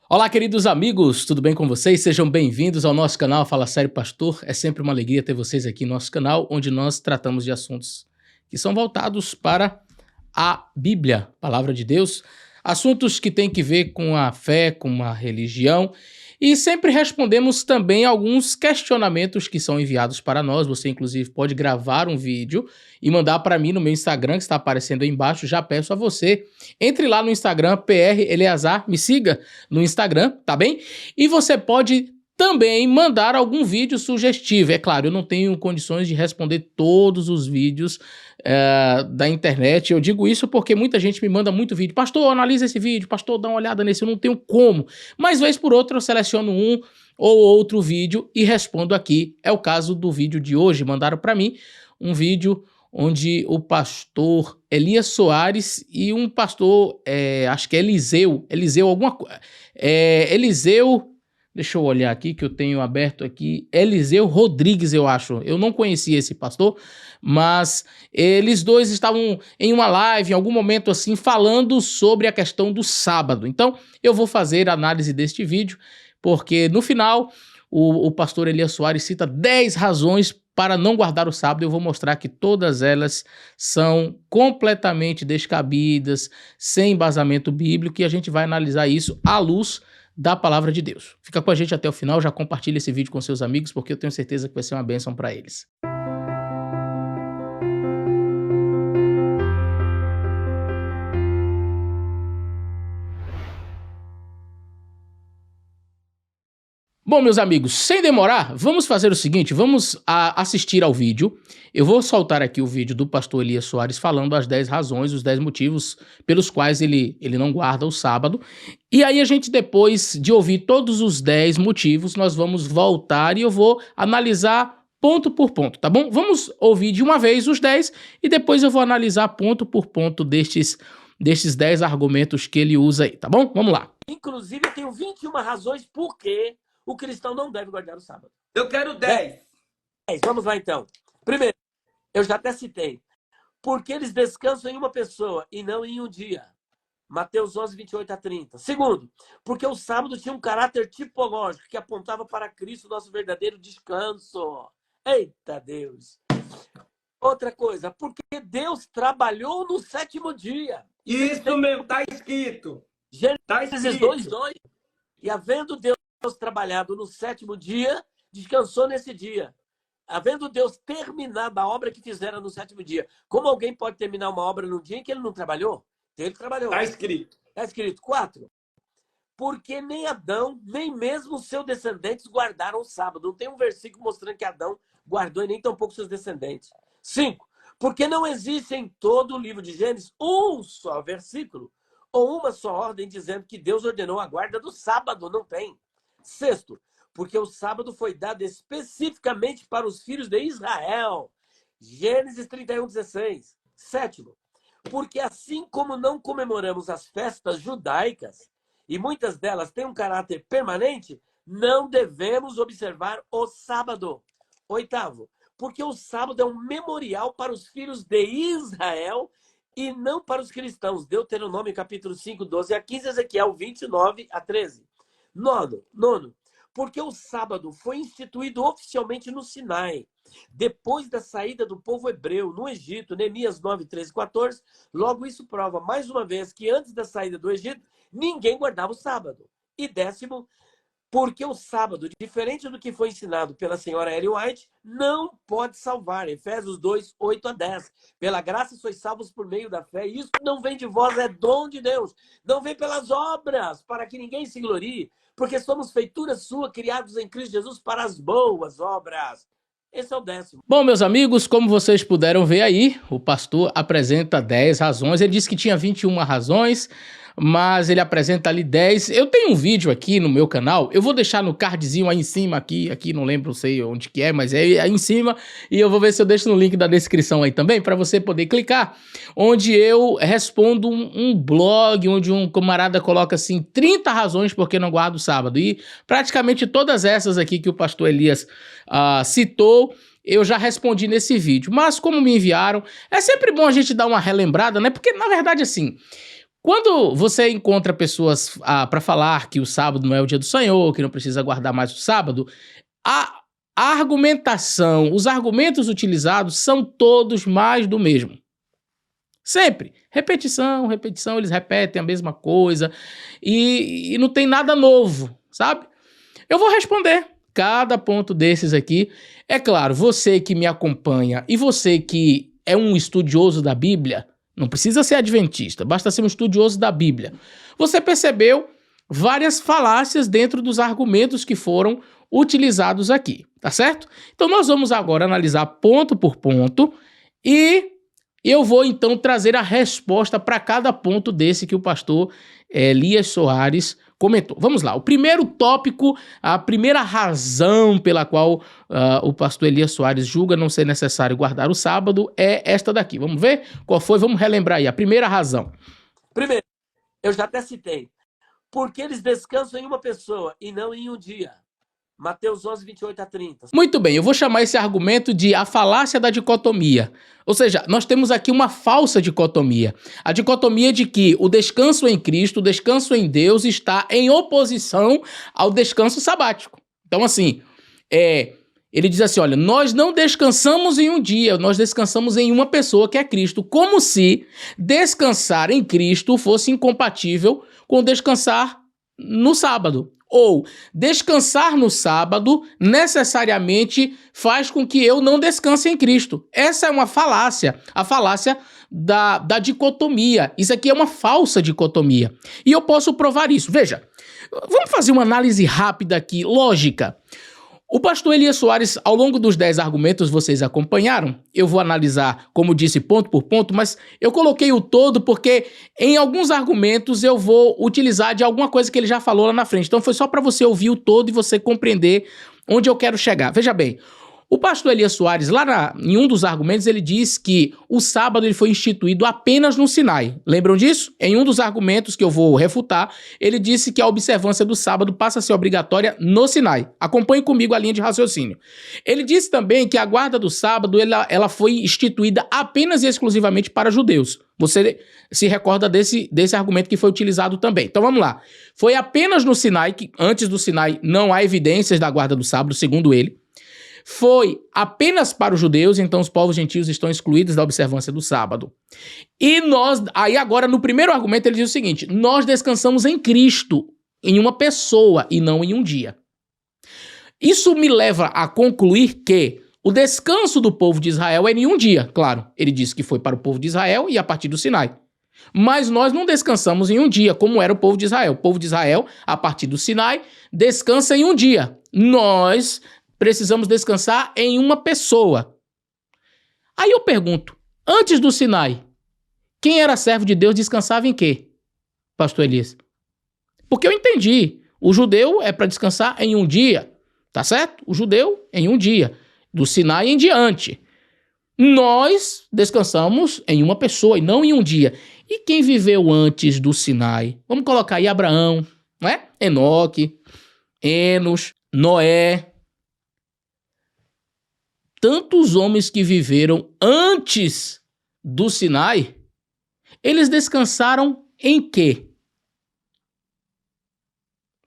Olá, queridos amigos, tudo bem com vocês? Sejam bem-vindos ao nosso canal Fala Sério Pastor. É sempre uma alegria ter vocês aqui no nosso canal, onde nós tratamos de assuntos que são voltados para a Bíblia, Palavra de Deus, assuntos que têm que ver com a fé, com a religião, e sempre respondemos também alguns questionamentos que são enviados para nós. Você, inclusive, pode gravar um vídeo e mandar para mim no meu Instagram, que está aparecendo aí embaixo. Já peço a você, entre lá no Instagram, PR Eleazar, me siga no Instagram, tá bem? E você pode também mandar algum vídeo sugestivo. É claro, eu não tenho condições de responder todos os vídeos da internet. Eu digo isso porque muita gente me manda muito vídeo. Pastor, analisa esse vídeo. Pastor, dá uma olhada nesse. Eu não tenho como. Mas, vez por outra, eu seleciono um ou outro vídeo e respondo aqui. É o caso do vídeo de hoje. Mandaram para mim um vídeo onde o pastor Elias Soares e um pastor, acho que é Eliseu, alguma coisa, Eliseu, deixa eu olhar aqui que eu tenho aberto aqui, Eliseu Rodrigues, eu acho, eu não conhecia esse pastor, mas eles dois estavam em uma live, em algum momento assim, falando sobre a questão do sábado. Então, eu vou fazer a análise deste vídeo, porque no final, o pastor Elias Soares cita 10 razões para não guardar o sábado. Eu vou mostrar que todas elas são completamente descabidas, sem embasamento bíblico, e a gente vai analisar isso à luz da palavra de Deus. Fica com a gente até o final, já compartilha esse vídeo com seus amigos, porque eu tenho certeza que vai ser uma bênção para eles. Bom, meus amigos, sem demorar, vamos fazer o seguinte, vamos assistir ao vídeo. Eu vou soltar aqui o vídeo do pastor Elias Soares falando as 10 razões, os 10 motivos pelos quais ele não guarda o sábado. E aí a gente, depois de ouvir todos os 10 motivos, nós vamos voltar e eu vou analisar ponto por ponto, tá bom? Vamos ouvir de uma vez os 10 e depois eu vou analisar ponto por ponto destes 10 argumentos que ele usa aí, tá bom? Vamos lá. Inclusive, eu tenho 21 razões por que o cristão não deve guardar o sábado. Eu quero 10. Vamos lá, então. Primeiro, eu já até citei. Porque eles descansam em uma pessoa e não em um dia. Mateus 11, 28 a 30. Segundo, porque o sábado tinha um caráter tipológico que apontava para Cristo, nosso verdadeiro descanso. Eita Deus! Outra coisa, porque Deus trabalhou no sétimo dia. Isso mesmo, tá escrito. Gênesis 2:2. E havendo Deus trabalhado no sétimo dia, descansou nesse dia. Havendo Deus terminado a obra que fizera no sétimo dia. Como alguém pode terminar uma obra num dia em que ele não trabalhou? Ele trabalhou. Tá escrito. Está escrito. 4. Porque nem Adão, nem mesmo seus descendentes guardaram o sábado. Não tem um versículo mostrando que Adão guardou e nem tampouco seus descendentes. 5. Porque não existe em todo o livro de Gênesis um só versículo ou uma só ordem dizendo que Deus ordenou a guarda do sábado. Não tem. 6. Porque o sábado foi dado especificamente para os filhos de Israel. Gênesis 31:16. 7. Porque assim como não comemoramos as festas judaicas, e muitas delas têm um caráter permanente, não devemos observar o sábado. 8. Porque o sábado é um memorial para os filhos de Israel e não para os cristãos. Deuteronômio capítulo 5, 12 a 15, Ezequiel 29 a 13. 9. Porque o sábado foi instituído oficialmente no Sinai, depois da saída do povo hebreu no Egito, Neemias 9, 13 e 14. Logo, isso prova, mais uma vez, que antes da saída do Egito, ninguém guardava o sábado. E 10º, porque o sábado, diferente do que foi ensinado pela senhora Ellen White, não pode salvar. Efésios 2, 8 a 10. Pela graça sois salvos por meio da fé. Isso não vem de vós, é dom de Deus. Não vem pelas obras, para que ninguém se glorie. Porque somos feitura sua, criados em Cristo Jesus para as boas obras. Esse é o 10º. Bom, meus amigos, como vocês puderam ver aí, o pastor apresenta 10 razões. Ele disse que tinha 21 razões, mas ele apresenta ali 10. Eu tenho um vídeo aqui no meu canal, eu vou deixar no cardzinho aí em cima, aqui não lembro, não sei onde que é, mas é aí em cima, e eu vou ver se eu deixo no link da descrição aí também, para você poder clicar, onde eu respondo um blog, onde um camarada coloca assim, 30 razões por que não guarda o sábado, e praticamente todas essas aqui que o pastor Elias citou, eu já respondi nesse vídeo, mas como me enviaram, é sempre bom a gente dar uma relembrada, né, porque na verdade assim, Quando você encontra pessoas para falar que o sábado não é o dia do Senhor, que não precisa guardar mais o sábado, a argumentação, os argumentos utilizados são todos mais do mesmo. Sempre. Repetição, repetição, eles repetem a mesma coisa e não tem nada novo, sabe? Eu vou responder cada ponto desses aqui. É claro, você que me acompanha e você que é um estudioso da Bíblia, não precisa ser adventista, basta ser um estudioso da Bíblia. Você percebeu várias falácias dentro dos argumentos que foram utilizados aqui, tá certo? Então nós vamos agora analisar ponto por ponto e eu vou então trazer a resposta para cada ponto desse que o pastor Elias Soares comentou. Vamos lá, o primeiro tópico, a primeira razão pela qual o pastor Elias Soares julga não ser necessário guardar o sábado é esta daqui. Vamos ver qual foi? Vamos relembrar aí a primeira razão. Primeiro, eu já até citei, porque eles descansam em uma pessoa e não em um dia. Mateus 11, 28 a 30. Muito bem, eu vou chamar esse argumento de a falácia da dicotomia. Ou seja, nós temos aqui uma falsa dicotomia. A dicotomia de que o descanso em Cristo, o descanso em Deus está em oposição ao descanso sabático. Então, assim, ele diz assim, olha, nós não descansamos em um dia, nós descansamos em uma pessoa que é Cristo, como se descansar em Cristo fosse incompatível com descansar no sábado. Ou descansar no sábado necessariamente faz com que eu não descanse em Cristo. Essa é uma falácia, a falácia da dicotomia. Isso aqui é uma falsa dicotomia. E eu posso provar isso. Veja, vamos fazer uma análise rápida aqui, lógica. O pastor Elias Soares, ao longo dos 10 argumentos, vocês acompanharam? Eu vou analisar, como disse, ponto por ponto, mas eu coloquei o todo porque em alguns argumentos eu vou utilizar de alguma coisa que ele já falou lá na frente. Então foi só para você ouvir o todo e você compreender onde eu quero chegar. Veja bem, o pastor Elias Soares, em um dos argumentos, ele diz que o sábado ele foi instituído apenas no Sinai. Lembram disso? Em um dos argumentos que eu vou refutar, ele disse que a observância do sábado passa a ser obrigatória no Sinai. Acompanhe comigo a linha de raciocínio. Ele disse também que a guarda do sábado ela foi instituída apenas e exclusivamente para judeus. Você se recorda desse argumento que foi utilizado também. Então vamos lá. Foi apenas no Sinai, que antes do Sinai não há evidências da guarda do sábado, segundo ele. Foi apenas para os judeus, então os povos gentios estão excluídos da observância do sábado. E aí agora no primeiro argumento ele diz o seguinte, nós descansamos em Cristo, em uma pessoa e não em um dia. Isso me leva a concluir que o descanso do povo de Israel é em um dia, claro, ele disse que foi para o povo de Israel e a partir do Sinai. Mas nós não descansamos em um dia, como era o povo de Israel. O povo de Israel, a partir do Sinai, descansa em um dia. Nós precisamos descansar em uma pessoa. Aí eu pergunto, antes do Sinai, quem era servo de Deus descansava em quê, pastor Elias? Porque eu entendi, o judeu é para descansar em um dia, tá certo? O judeu em um dia, do Sinai em diante. Nós descansamos em uma pessoa e não em um dia. E quem viveu antes do Sinai? Vamos colocar aí Abraão, não é? Enoque, Enos, Noé. Tantos homens que viveram antes do Sinai, eles descansaram em quê?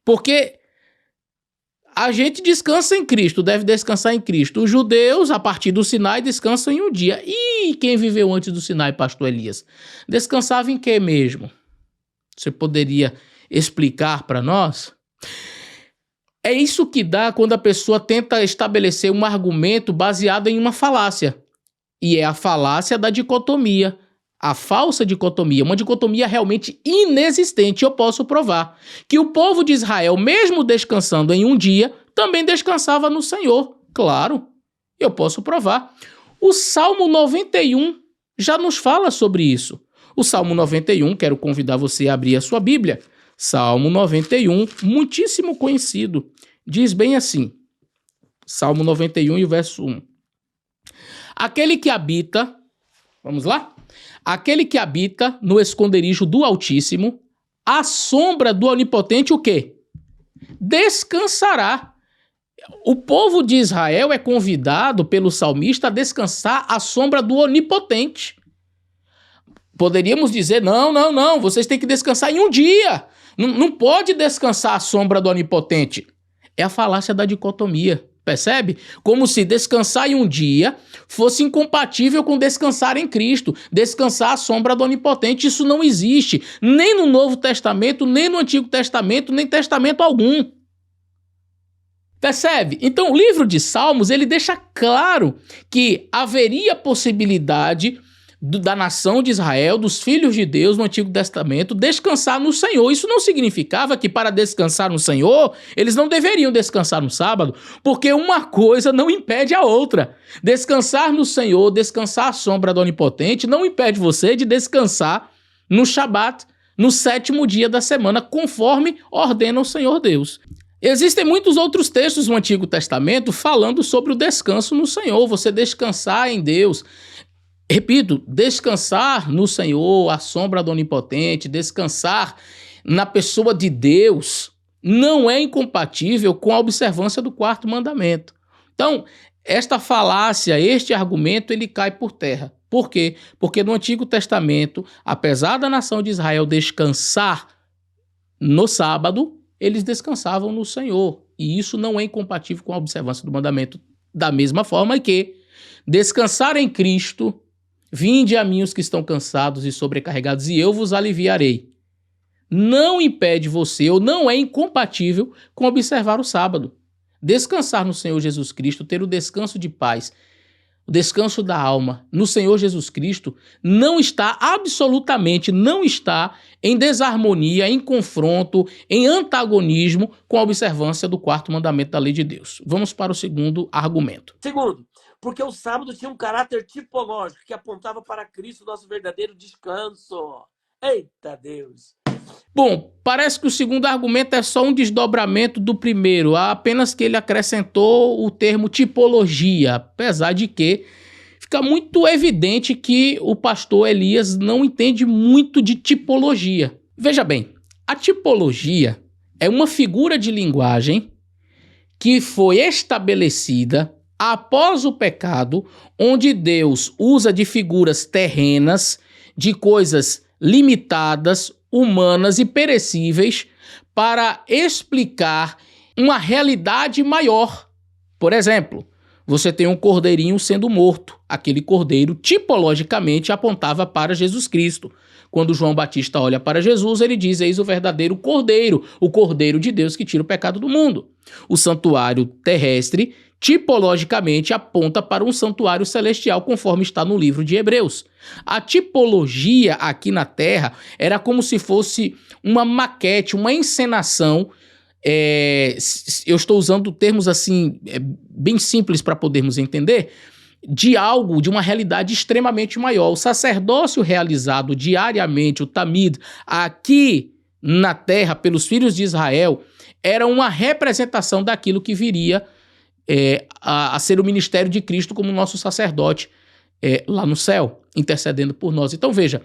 Porque a gente descansa em Cristo, deve descansar em Cristo. Os judeus, a partir do Sinai, descansam em um dia. E quem viveu antes do Sinai, pastor Elias? Descansava em quê mesmo? Você poderia explicar para nós? É isso que dá quando a pessoa tenta estabelecer um argumento baseado em uma falácia. E é a falácia da dicotomia, a falsa dicotomia, uma dicotomia realmente inexistente. Eu posso provar que o povo de Israel, mesmo descansando em um dia, também descansava no Senhor. Claro, eu posso provar. O Salmo 91 já nos fala sobre isso. O Salmo 91, quero convidar você a abrir a sua Bíblia. Salmo 91, muitíssimo conhecido, diz bem assim, Salmo 91 e o verso 1. Aquele que habita, vamos lá? Aquele que habita no esconderijo do Altíssimo, à sombra do Onipotente, o quê? Descansará. O povo de Israel é convidado pelo salmista a descansar à sombra do Onipotente. Poderíamos dizer, não, vocês têm que descansar em um dia. Não pode descansar à sombra do Onipotente. É a falácia da dicotomia, percebe? Como se descansar em um dia fosse incompatível com descansar em Cristo, descansar à sombra do Onipotente. Isso não existe, nem no Novo Testamento, nem no Antigo Testamento, nem testamento algum. Percebe? Então o livro de Salmos, ele deixa claro que haveria possibilidade da nação de Israel, dos filhos de Deus no Antigo Testamento, descansar no Senhor. Isso não significava que para descansar no Senhor, eles não deveriam descansar no sábado, porque uma coisa não impede a outra. Descansar no Senhor, descansar à sombra do Onipotente, não impede você de descansar no Shabat, no 7º dia da semana, conforme ordena o Senhor Deus. Existem muitos outros textos no Antigo Testamento falando sobre o descanso no Senhor, você descansar em Deus. Repito, descansar no Senhor, à sombra do Onipotente, descansar na pessoa de Deus, não é incompatível com a observância do 4º mandamento. Então, esta falácia, este argumento, ele cai por terra. Por quê? Porque no Antigo Testamento, apesar da nação de Israel descansar no sábado, eles descansavam no Senhor. E isso não é incompatível com a observância do mandamento. Da mesma forma que descansar em Cristo, vinde a mim os que estão cansados e sobrecarregados, e eu vos aliviarei. Não impede você, ou não é incompatível com observar o sábado. Descansar no Senhor Jesus Cristo, ter o descanso de paz, o descanso da alma no Senhor Jesus Cristo, não está, absolutamente não está em desarmonia, em confronto, em antagonismo com a observância do 4º mandamento da lei de Deus. Vamos para o segundo argumento. Segundo, porque o sábado tinha um caráter tipológico que apontava para Cristo, nosso verdadeiro descanso. Eita Deus! Bom, parece que o segundo argumento é só um desdobramento do primeiro, apenas que ele acrescentou o termo tipologia, apesar de que fica muito evidente que o pastor Elias não entende muito de tipologia. Veja bem, a tipologia é uma figura de linguagem que foi estabelecida após o pecado, onde Deus usa de figuras terrenas, de coisas limitadas, humanas e perecíveis para explicar uma realidade maior. Por exemplo, você tem um cordeirinho sendo morto. Aquele cordeiro tipologicamente apontava para Jesus Cristo. Quando João Batista olha para Jesus, ele diz: eis o verdadeiro cordeiro, o cordeiro de Deus que tira o pecado do mundo. O santuário terrestre tipologicamente aponta para um santuário celestial, conforme está no livro de Hebreus. A tipologia aqui na Terra era como se fosse uma maquete, uma encenação. Eu estou usando termos assim bem simples para podermos entender, de algo, de uma realidade extremamente maior. O sacerdócio realizado diariamente, o Tamid, aqui na Terra, pelos filhos de Israel, era uma representação daquilo que viria a ser o ministério de Cristo como nosso sacerdote lá no céu, intercedendo por nós. Então veja,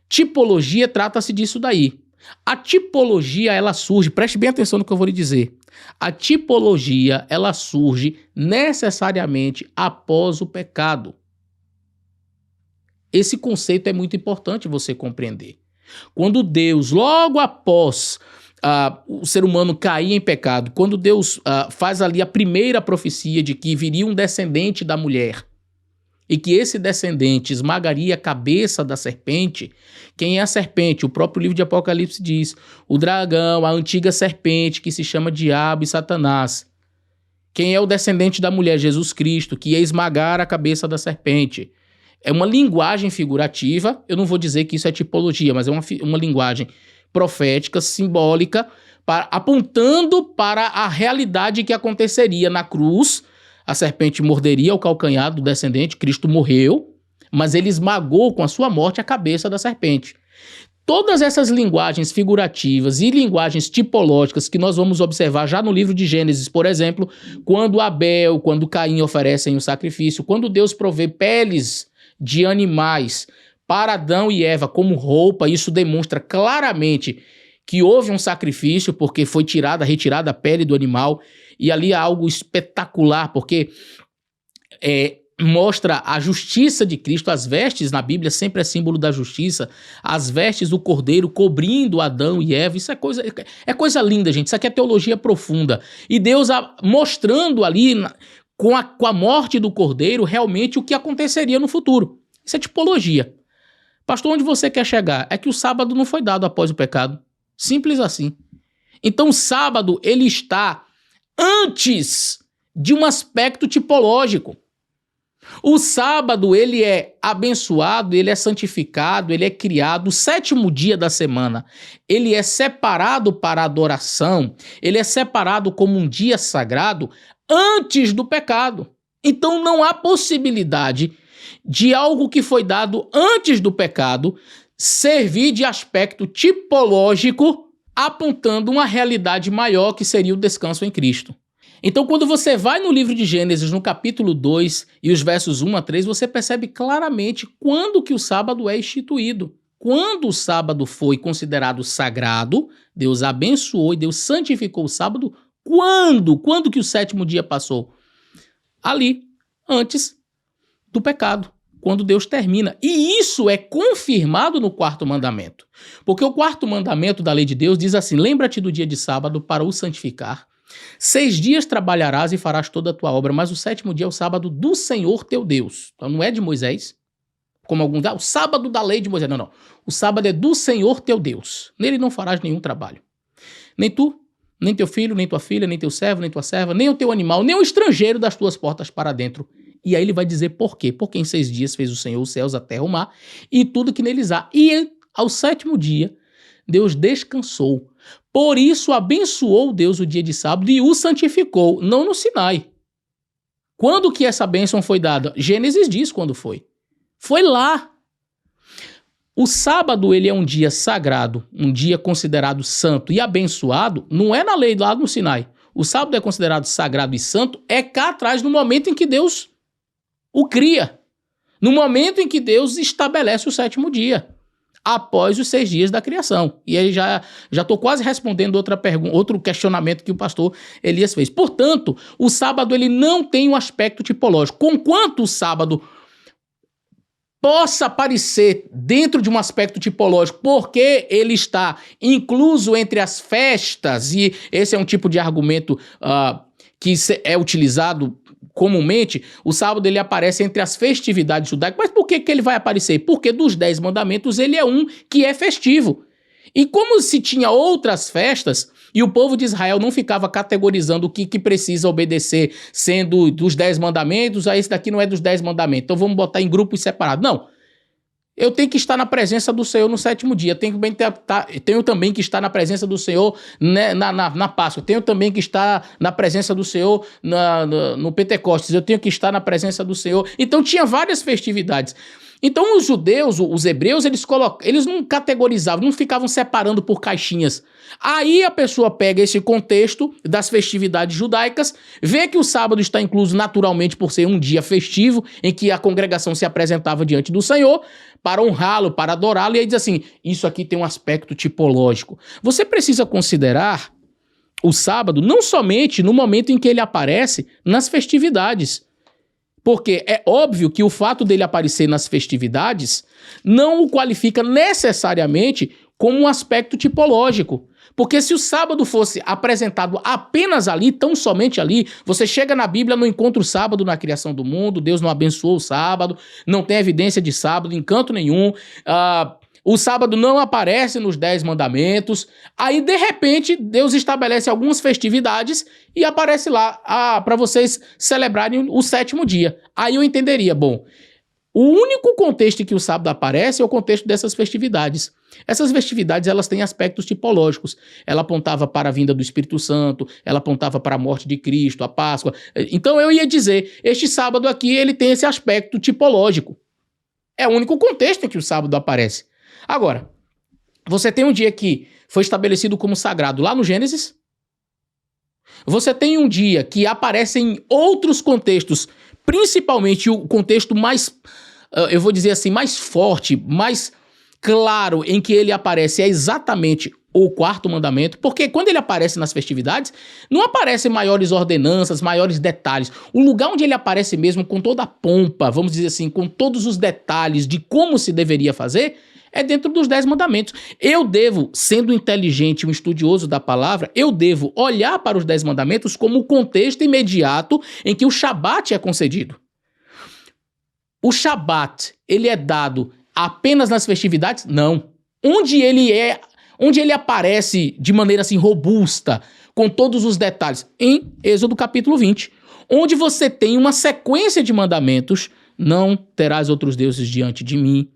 tipologia trata-se disso daí. A tipologia, ela surge, preste bem atenção no que eu vou lhe dizer, a tipologia, ela surge necessariamente após o pecado. Esse conceito é muito importante você compreender. Quando Deus, logo após o ser humano cair em pecado, quando Deus faz ali a primeira profecia de que viria um descendente da mulher e que esse descendente esmagaria a cabeça da serpente, quem é a serpente? O próprio livro de Apocalipse diz: o dragão, a antiga serpente que se chama Diabo e Satanás. Quem é o descendente da mulher? Jesus Cristo, que ia esmagar a cabeça da serpente. É uma linguagem figurativa, eu não vou dizer que isso é tipologia, mas é uma linguagem profética, simbólica, apontando para a realidade que aconteceria na cruz. A serpente morderia o calcanhar do descendente, Cristo morreu, mas ele esmagou com a sua morte a cabeça da serpente. Todas essas linguagens figurativas e linguagens tipológicas que nós vamos observar já no livro de Gênesis, por exemplo, quando Abel, quando Caim oferecem o sacrifício, quando Deus provê peles de animais para Adão e Eva como roupa, isso demonstra claramente que houve um sacrifício, porque foi retirada a pele do animal, e ali há algo espetacular, porque mostra a justiça de Cristo. As vestes na Bíblia sempre é símbolo da justiça. As vestes do Cordeiro cobrindo Adão e Eva. Isso é coisa linda, gente. Isso aqui é teologia profunda. E Deus mostrando ali, com a morte do Cordeiro, realmente o que aconteceria no futuro. Isso é tipologia. Pastor, onde você quer chegar? É que o sábado não foi dado após o pecado. Simples assim. Então o sábado, ele está antes de um aspecto tipológico. O sábado, ele é abençoado, ele é santificado, ele é criado. O sétimo dia da semana, ele é separado para adoração, ele é separado como um dia sagrado antes do pecado. Então não há possibilidade de algo que foi dado antes do pecado servir de aspecto tipológico, apontando uma realidade maior que seria o descanso em Cristo. Então, quando você vai no livro de Gênesis, no capítulo 2 e os versos 1 a 3, você percebe claramente quando que o sábado é instituído. Quando o sábado foi considerado sagrado, Deus abençoou e Deus santificou o sábado. Quando? Quando que o sétimo dia passou? Ali, antes do pecado, quando Deus termina. E isso é confirmado no quarto mandamento. Porque o quarto mandamento da lei de Deus diz assim: lembra-te do dia de sábado para o santificar. 6 dias trabalharás e farás toda a tua obra, mas o sétimo dia é o sábado do Senhor teu Deus. Então não é de Moisés, como alguns dizem, o sábado da lei de Moisés. Não, não. O sábado é do Senhor teu Deus. Nele não farás nenhum trabalho. Nem tu, nem teu filho, nem tua filha, nem teu servo, nem tua serva, nem o teu animal, nem o estrangeiro das tuas portas para dentro. E aí ele vai dizer por quê. Porque em 6 dias fez o Senhor os céus, a terra, o mar e tudo que neles há. E ao sétimo dia, Deus descansou. Por isso abençoou Deus o dia de sábado e o santificou, não no Sinai. Quando que essa bênção foi dada? Gênesis diz quando foi. Foi lá. O sábado, ele é um dia sagrado, um dia considerado santo e abençoado, não é na lei lá no Sinai. O sábado é considerado sagrado e santo, é cá atrás, no momento em que Deus o cria. No momento em que Deus estabelece o sétimo dia. Após os 6 dias da criação. E aí já estou quase respondendo outra pergunta, outro questionamento que o pastor Elias fez. Portanto, o sábado ele não tem um aspecto tipológico. Conquanto o sábado possa aparecer dentro de um aspecto tipológico, porque ele está incluso entre as festas, e esse é um tipo de argumento que é utilizado comumente, o sábado ele aparece entre as festividades judaicas. Mas por que ele vai aparecer? Porque dos 10 mandamentos ele é um que é festivo. E como se tinha outras festas, e o povo de Israel não ficava categorizando o que precisa obedecer, sendo dos 10 mandamentos, esse daqui não é dos 10 mandamentos, então vamos botar em grupos separados. Não. Eu tenho que estar na presença do Senhor no sétimo dia. Tenho também que estar na presença do Senhor na Páscoa. Tenho também que estar na presença do Senhor no Pentecostes. Eu tenho que estar na presença do Senhor. Então tinha várias festividades. Então os judeus, os hebreus, eles não categorizavam, não ficavam separando por caixinhas. Aí a pessoa pega esse contexto das festividades judaicas, vê que o sábado está incluso naturalmente por ser um dia festivo, em que a congregação se apresentava diante do Senhor para honrá-lo, para adorá-lo, e aí diz assim, isso aqui tem um aspecto tipológico. Você precisa considerar o sábado não somente no momento em que ele aparece nas festividades, porque é óbvio que o fato dele aparecer nas festividades não o qualifica necessariamente como um aspecto tipológico. Porque se o sábado fosse apresentado apenas ali, tão somente ali, você chega na Bíblia, não encontra o sábado na criação do mundo, Deus não abençoou o sábado, não tem evidência de sábado em canto nenhum, o sábado não aparece nos 10 mandamentos, aí de repente Deus estabelece algumas festividades e aparece lá para vocês celebrarem o sétimo dia. Aí eu entenderia, bom, o único contexto em que o sábado aparece é o contexto dessas festividades. Essas festividades, elas têm aspectos tipológicos. Ela apontava para a vinda do Espírito Santo, ela apontava para a morte de Cristo, a Páscoa. Então eu ia dizer, este sábado aqui, ele tem esse aspecto tipológico. É o único contexto em que o sábado aparece. Agora, você tem um dia que foi estabelecido como sagrado lá no Gênesis. Você tem um dia que aparece em outros contextos, principalmente o contexto mais, eu vou dizer assim, mais forte, mais claro em que ele aparece é exatamente ou o quarto mandamento, porque quando ele aparece nas festividades, não aparecem maiores ordenanças, maiores detalhes. O lugar onde ele aparece mesmo com toda a pompa, vamos dizer assim, com todos os detalhes de como se deveria fazer, é dentro dos 10 mandamentos. Eu devo, sendo inteligente, um estudioso da palavra, eu devo olhar para os 10 mandamentos como o contexto imediato em que o Shabat é concedido. O Shabat, ele é dado apenas nas festividades? Não. Onde ele aparece de maneira assim robusta, com todos os detalhes? Em Êxodo capítulo 20, onde você tem uma sequência de mandamentos: não terás outros deuses diante de mim,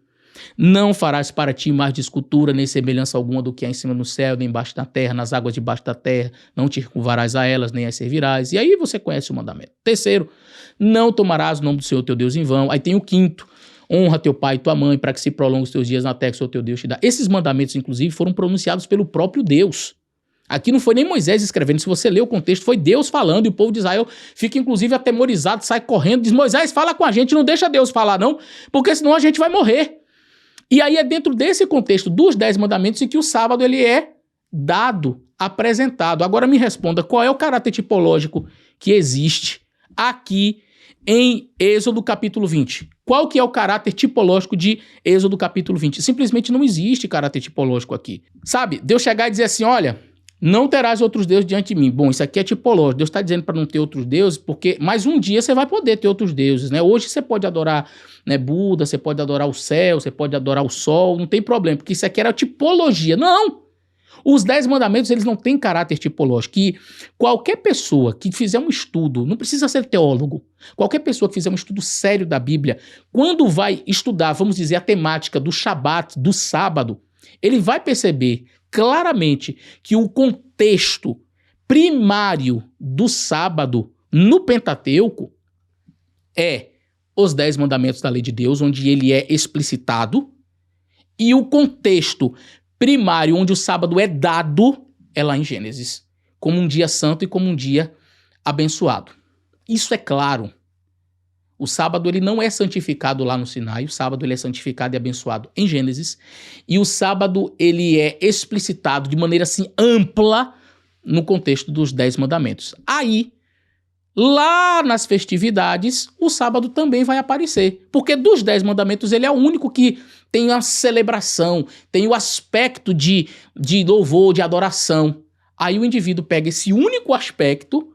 não farás para ti mais de escultura, nem semelhança alguma do que há em cima no céu, nem embaixo da terra, nas águas debaixo da terra, não te curvarás a elas, nem as servirás. E aí você conhece o mandamento. Terceiro, não tomarás o nome do Senhor teu Deus em vão. Aí tem o quinto: honra teu pai e tua mãe, para que se prolongue os teus dias na terra que o Senhor teu Deus te dá. Esses mandamentos, inclusive, foram pronunciados pelo próprio Deus. Aqui não foi nem Moisés escrevendo. Se você ler o contexto, foi Deus falando, e o povo de Israel fica, inclusive, atemorizado, sai correndo, diz: Moisés, fala com a gente, não deixa Deus falar não, porque senão a gente vai morrer. E aí é dentro desse contexto dos 10 mandamentos em que o sábado ele é dado, apresentado. Agora me responda, qual é o caráter tipológico que existe aqui em Êxodo capítulo 20? Qual que é o caráter tipológico de Êxodo capítulo 20? Simplesmente não existe caráter tipológico aqui. Sabe, Deus chegar e dizer assim: olha, não terás outros deuses diante de mim. Bom, isso aqui é tipológico. Deus está dizendo para não ter outros deuses, porque mais um dia você vai poder ter outros deuses, né? Hoje você pode adorar, né, Buda, você pode adorar o céu, você pode adorar o sol, não tem problema, porque isso aqui era tipologia. Não! Os 10 mandamentos, eles não têm caráter tipológico. E qualquer pessoa que fizer um estudo, não precisa ser teólogo, qualquer pessoa que fizer um estudo sério da Bíblia, quando vai estudar, vamos dizer, a temática do Shabat, do sábado, ele vai perceber claramente que o contexto primário do sábado no Pentateuco é os 10 mandamentos da lei de Deus, onde ele é explicitado, e o contexto primário onde o sábado é dado é lá em Gênesis, como um dia santo e como um dia abençoado. Isso é claro. O sábado ele não é santificado lá no Sinai, o sábado ele é santificado e abençoado em Gênesis, e o sábado ele é explicitado de maneira assim ampla no contexto dos 10 mandamentos. Aí, lá nas festividades, o sábado também vai aparecer, porque dos 10 mandamentos ele é o único que tem a celebração, tem o aspecto de louvor, de adoração. Aí o indivíduo pega esse único aspecto,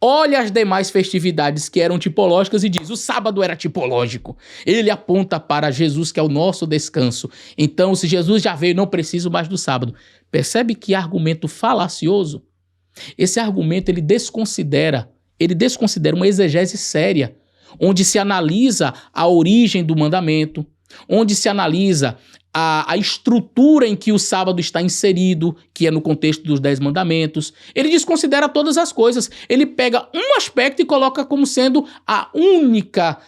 olha as demais festividades que eram tipológicas e diz: o sábado era tipológico. Ele aponta para Jesus, que é o nosso descanso. Então, se Jesus já veio, não preciso mais do sábado. Percebe que argumento falacioso? Esse argumento ele desconsidera uma exegese séria, onde se analisa a origem do mandamento, onde se analisa a estrutura em que o sábado está inserido, que é no contexto dos 10 mandamentos. Ele desconsidera todas as coisas. Ele pega um aspecto e coloca como sendo a única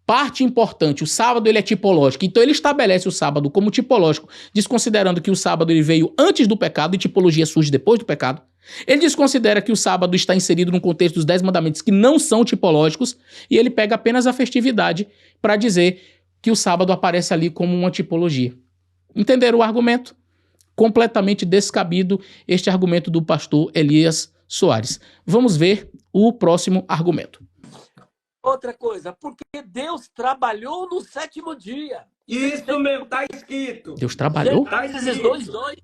parte importante. O sábado ele é tipológico. Então ele estabelece o sábado como tipológico, desconsiderando que o sábado ele veio antes do pecado e tipologia surge depois do pecado. Ele desconsidera que o sábado está inserido no contexto dos 10 mandamentos que não são tipológicos, e ele pega apenas a festividade para dizer que o sábado aparece ali como uma tipologia. Entenderam o argumento? Completamente descabido este argumento do pastor Elias Soares. Vamos ver o próximo argumento. Outra coisa, porque Deus trabalhou no 7º dia. Isso mesmo, tá escrito. Deus trabalhou? Gênesis 2:2.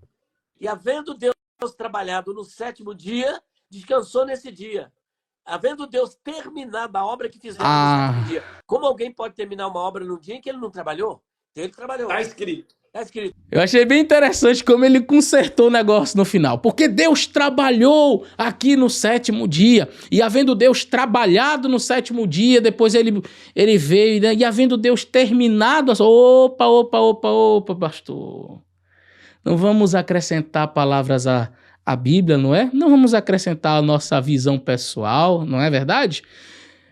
E havendo Deus trabalhado no 7º dia, descansou nesse dia. Havendo Deus terminado a obra que fizeram no 7º dia. Como alguém pode terminar uma obra num dia em que ele não trabalhou? Ele trabalhou. Tá escrito. Tá escrito. Eu achei bem interessante como ele consertou o negócio no final. Porque Deus trabalhou aqui no 7º dia. E havendo Deus trabalhado no 7º dia, depois ele veio, né? E havendo Deus terminado... Opa, pastor. Não vamos acrescentar palavras à Bíblia, não é? Não vamos acrescentar a nossa visão pessoal, não é verdade?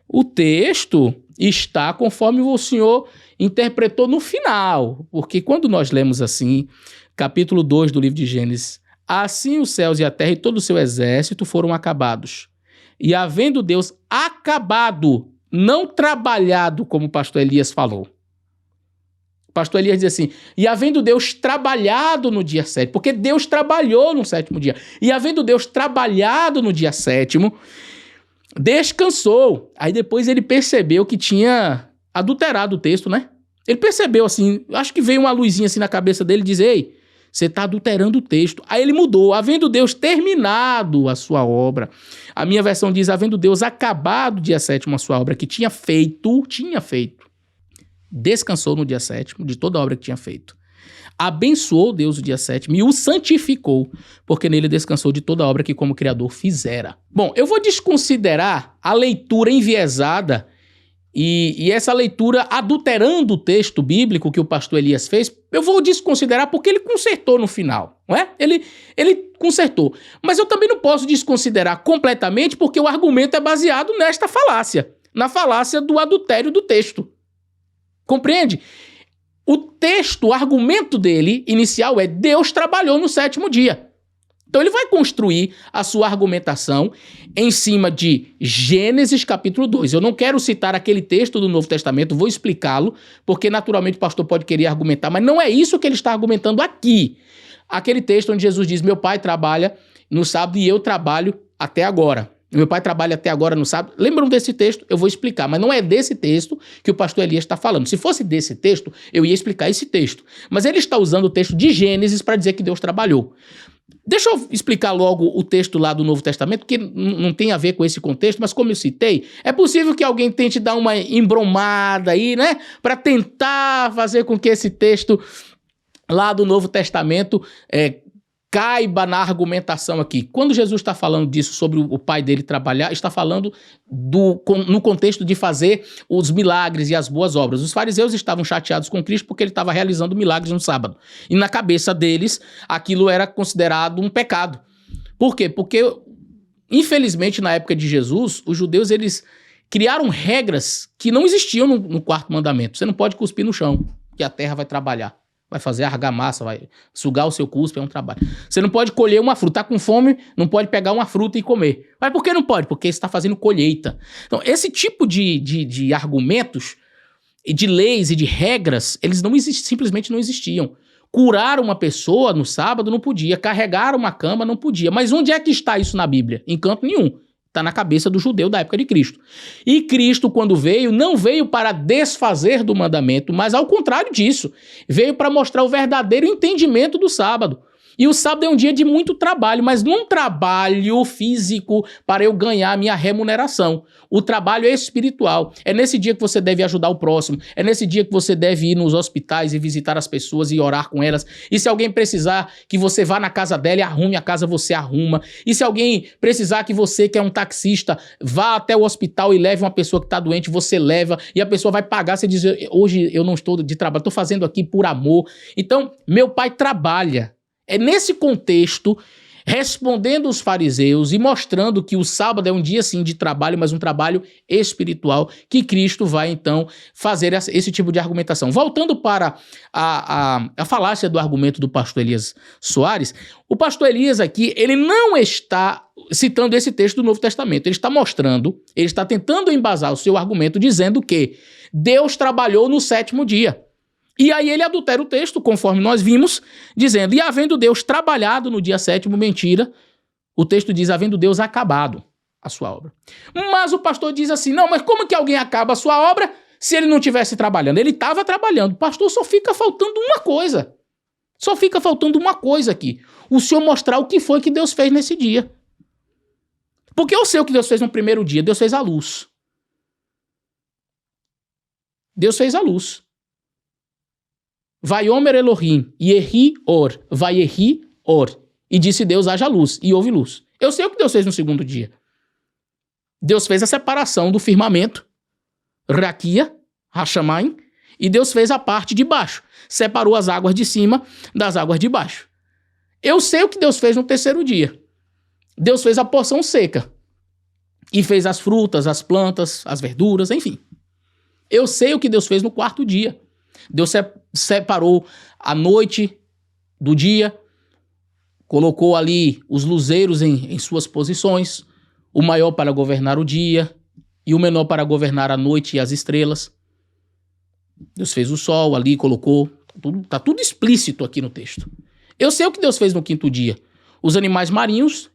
O texto está conforme o Senhor interpretou no final, porque quando nós lemos assim, capítulo 2 do livro de Gênesis: assim os céus e a terra e todo o seu exército foram acabados. E havendo Deus acabado, não trabalhado, como o pastor Elias falou. pastor Elias diz assim, e havendo Deus trabalhado no dia 7, porque Deus trabalhou no 7º dia, e havendo Deus trabalhado no dia 7º, descansou. Aí depois ele percebeu que tinha adulterado o texto, né? Ele percebeu assim, acho que veio uma luzinha assim na cabeça dele e diz, ei, você está adulterando o texto. Aí ele mudou, havendo Deus terminado a sua obra. A minha versão diz, havendo Deus acabado o dia 7º a sua obra que tinha feito, descansou no dia 7º de toda a obra que tinha feito. Abençoou Deus o dia 7º e o santificou, porque nele descansou de toda a obra que como Criador fizera. Bom, eu vou desconsiderar a leitura enviesada e essa leitura adulterando o texto bíblico que o pastor Elias fez, eu vou desconsiderar porque ele consertou no final, não é? Ele consertou. Mas eu também não posso desconsiderar completamente porque o argumento é baseado nesta falácia, na falácia do adultério do texto. Compreende? O texto, o argumento dele inicial é Deus trabalhou no 7º dia. Então ele vai construir a sua argumentação em cima de Gênesis capítulo 2. Eu não quero citar aquele texto do Novo Testamento, vou explicá-lo, porque naturalmente o pastor pode querer argumentar, mas não é isso que ele está argumentando aqui. Aquele texto onde Jesus diz, meu pai trabalha no sábado e eu trabalho até agora. Meu pai trabalha até agora no sábado. Lembram desse texto? Eu vou explicar, mas não é desse texto que o pastor Elias está falando. Se fosse desse texto, eu ia explicar esse texto. Mas ele está usando o texto de Gênesis para dizer que Deus trabalhou. Deixa eu explicar logo o texto lá do Novo Testamento, que não tem a ver com esse contexto, mas como eu citei, é possível que alguém tente dar uma embromada aí, né? Para tentar fazer com que esse texto lá do Novo Testamento caiba na argumentação aqui. Quando Jesus está falando disso sobre o pai dele trabalhar, está falando no contexto de fazer os milagres e as boas obras. Os fariseus estavam chateados com Cristo porque ele estava realizando milagres no sábado. E na cabeça deles, aquilo era considerado um pecado. Por quê? Porque, infelizmente, na época de Jesus, os judeus, eles criaram regras que não existiam no 4º mandamento. Você não pode cuspir no chão, que a terra vai trabalhar. Vai fazer argamassa, vai sugar o seu cuspe, é um trabalho. Você não pode colher uma fruta. Tá com fome, não pode pegar uma fruta e comer. Mas por que não pode? Porque você está fazendo colheita. Então, esse tipo de argumentos, e de leis e de regras, eles simplesmente não existiam. Curar uma pessoa no sábado não podia. Carregar uma cama não podia. Mas onde é que está isso na Bíblia? Em canto nenhum. Está na cabeça do judeu da época de Cristo. E Cristo, quando veio, não veio para desfazer do mandamento, mas ao contrário disso. Veio para mostrar o verdadeiro entendimento do sábado. E o sábado é um dia de muito trabalho, mas não um trabalho físico para eu ganhar a minha remuneração. O trabalho é espiritual. É nesse dia que você deve ajudar o próximo. É nesse dia que você deve ir nos hospitais e visitar as pessoas e orar com elas. E se alguém precisar que você vá na casa dela e arrume a casa, você arruma. E se alguém precisar que você, que é um taxista, vá até o hospital e leve uma pessoa que está doente, você leva. E a pessoa vai pagar, você diz, hoje eu não estou de trabalho, estou fazendo aqui por amor. Então, meu pai trabalha. É nesse contexto, respondendo os fariseus e mostrando que o sábado é um dia, sim, de trabalho, mas um trabalho espiritual, que Cristo vai, então, fazer esse tipo de argumentação. Voltando para a falácia do argumento do pastor Elias Soares, o pastor Elias aqui, ele não está citando esse texto do Novo Testamento. Ele está mostrando, ele está tentando embasar o seu argumento, dizendo que Deus trabalhou no 7º dia. E aí ele adultera o texto, conforme nós vimos, dizendo, e havendo Deus trabalhado no dia 7º, mentira, o texto diz, havendo Deus acabado a sua obra. Mas o pastor diz assim, não, mas como que alguém acaba a sua obra se ele não estivesse trabalhando? Ele estava trabalhando. Pastor, só fica faltando uma coisa. Só fica faltando uma coisa aqui. O senhor mostrar o que foi que Deus fez nesse dia. Porque eu sei o que Deus fez no primeiro dia. Deus fez a luz. Deus fez a luz. Vaiomer Elohim, Yehi Or, Vayehi Or. E disse Deus, haja luz, e houve luz. Eu sei o que Deus fez no segundo dia. Deus fez a separação do firmamento, Raquia, Hashamayim, e Deus fez a parte de baixo. Separou as águas de cima das águas de baixo. Eu sei o que Deus fez no terceiro dia. Deus fez a porção seca. E fez as frutas, as plantas, as verduras, enfim. Eu sei o que Deus fez no quarto dia. Deus separou a noite do dia, colocou ali os luzeiros em suas posições, o maior para governar o dia e o menor para governar a noite e as estrelas. Deus fez o sol ali, colocou. Tá tudo explícito aqui no texto. Eu sei o que Deus fez no quinto dia. Os animais marinhos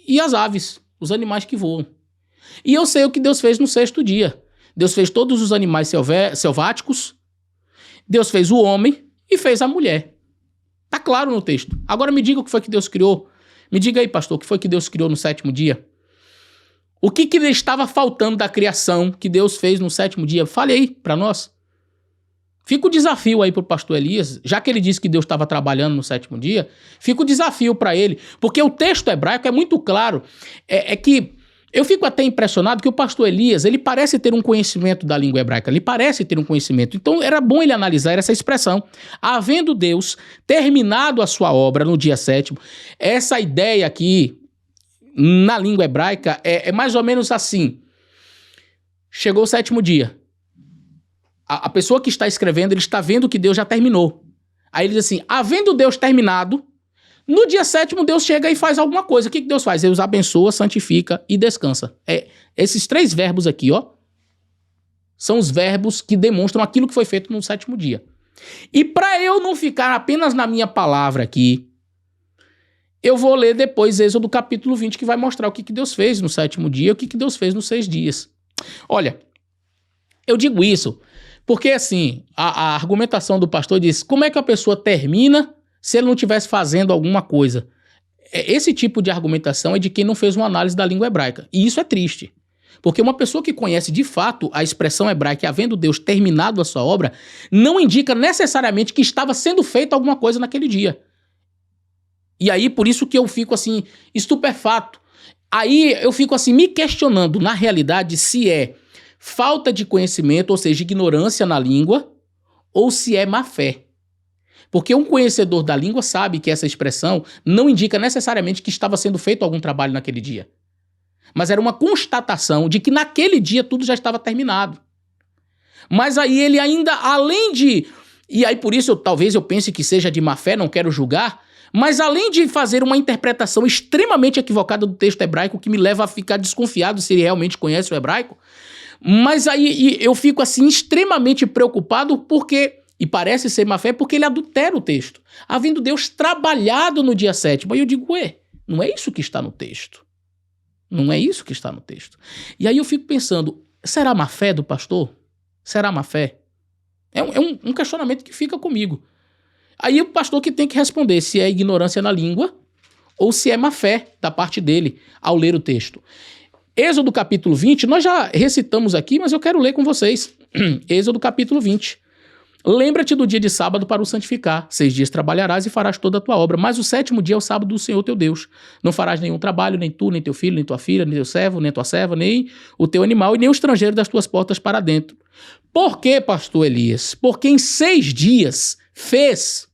e as aves, os animais que voam. E eu sei o que Deus fez no sexto dia. Deus fez todos os animais selváticos, Deus fez o homem e fez a mulher. Tá claro no texto. Agora me diga o que foi que Deus criou. Me diga aí, pastor, o que foi que Deus criou no sétimo dia? O que estava faltando da criação que Deus fez no sétimo dia? Fale aí para nós. Fica o desafio aí pro pastor Elias, já que ele disse que Deus estava trabalhando no sétimo dia, fica o desafio para ele, porque o texto hebraico é muito claro, é que eu fico até impressionado que o pastor Elias, ele parece ter um conhecimento da língua hebraica, ele parece ter um conhecimento, então era bom ele analisar essa expressão, havendo Deus terminado a sua obra no dia sétimo, essa ideia aqui, na língua hebraica, é mais ou menos assim, chegou o sétimo dia, a pessoa que está escrevendo, ele está vendo que Deus já terminou. Aí ele diz assim, havendo Deus terminado, no dia sétimo Deus chega e faz alguma coisa. O que Deus faz? Deus abençoa, santifica e descansa. Esses três verbos aqui, ó, são os verbos que demonstram aquilo que foi feito no sétimo dia. E para eu não ficar apenas na minha palavra aqui, eu vou ler depois Êxodo capítulo 20, que vai mostrar o que Deus fez no sétimo dia e o que Deus fez nos 6 dias. Olha, eu digo isso porque, assim, a argumentação do pastor diz, como é que a pessoa termina se ele não estivesse fazendo alguma coisa? Esse tipo de argumentação é de quem não fez uma análise da língua hebraica. E isso é triste. Porque uma pessoa que conhece de fato a expressão hebraica, havendo Deus terminado a sua obra, não indica necessariamente que estava sendo feita alguma coisa naquele dia. E aí, por isso que eu fico, assim, estupefato. Aí eu fico, assim, me questionando, na realidade, se é falta de conhecimento, ou seja, ignorância na língua, ou se é má fé. Porque um conhecedor da língua sabe que essa expressão não indica necessariamente que estava sendo feito algum trabalho naquele dia. Mas era uma constatação de que naquele dia tudo já estava terminado. Mas aí ele ainda, além de... E aí por isso talvez eu pense que seja de má fé, não quero julgar, mas além de fazer uma interpretação extremamente equivocada do texto hebraico, que me leva a ficar desconfiado se ele realmente conhece o hebraico, mas aí eu fico assim extremamente preocupado porque, e parece ser má fé, porque ele adultera o texto. Havendo Deus trabalhado no dia sétimo. Aí eu digo, não é isso que está no texto. Não é isso que está no texto. E aí eu fico pensando, será má fé do pastor? Será má fé? É um questionamento que fica comigo. Aí o pastor que tem que responder se é ignorância na língua ou se é má fé da parte dele ao ler o texto. Êxodo capítulo 20, nós já recitamos aqui, mas eu quero ler com vocês. Êxodo capítulo 20. Lembra-te do dia de sábado para o santificar. 6 dias trabalharás e farás toda a tua obra. Mas o sétimo dia é o sábado do Senhor teu Deus. Não farás nenhum trabalho, nem tu, nem teu filho, nem tua filha, nem teu servo, nem tua serva, nem o teu animal, e nem o estrangeiro das tuas portas para dentro. Por quê, pastor Elias? Porque em 6 dias fez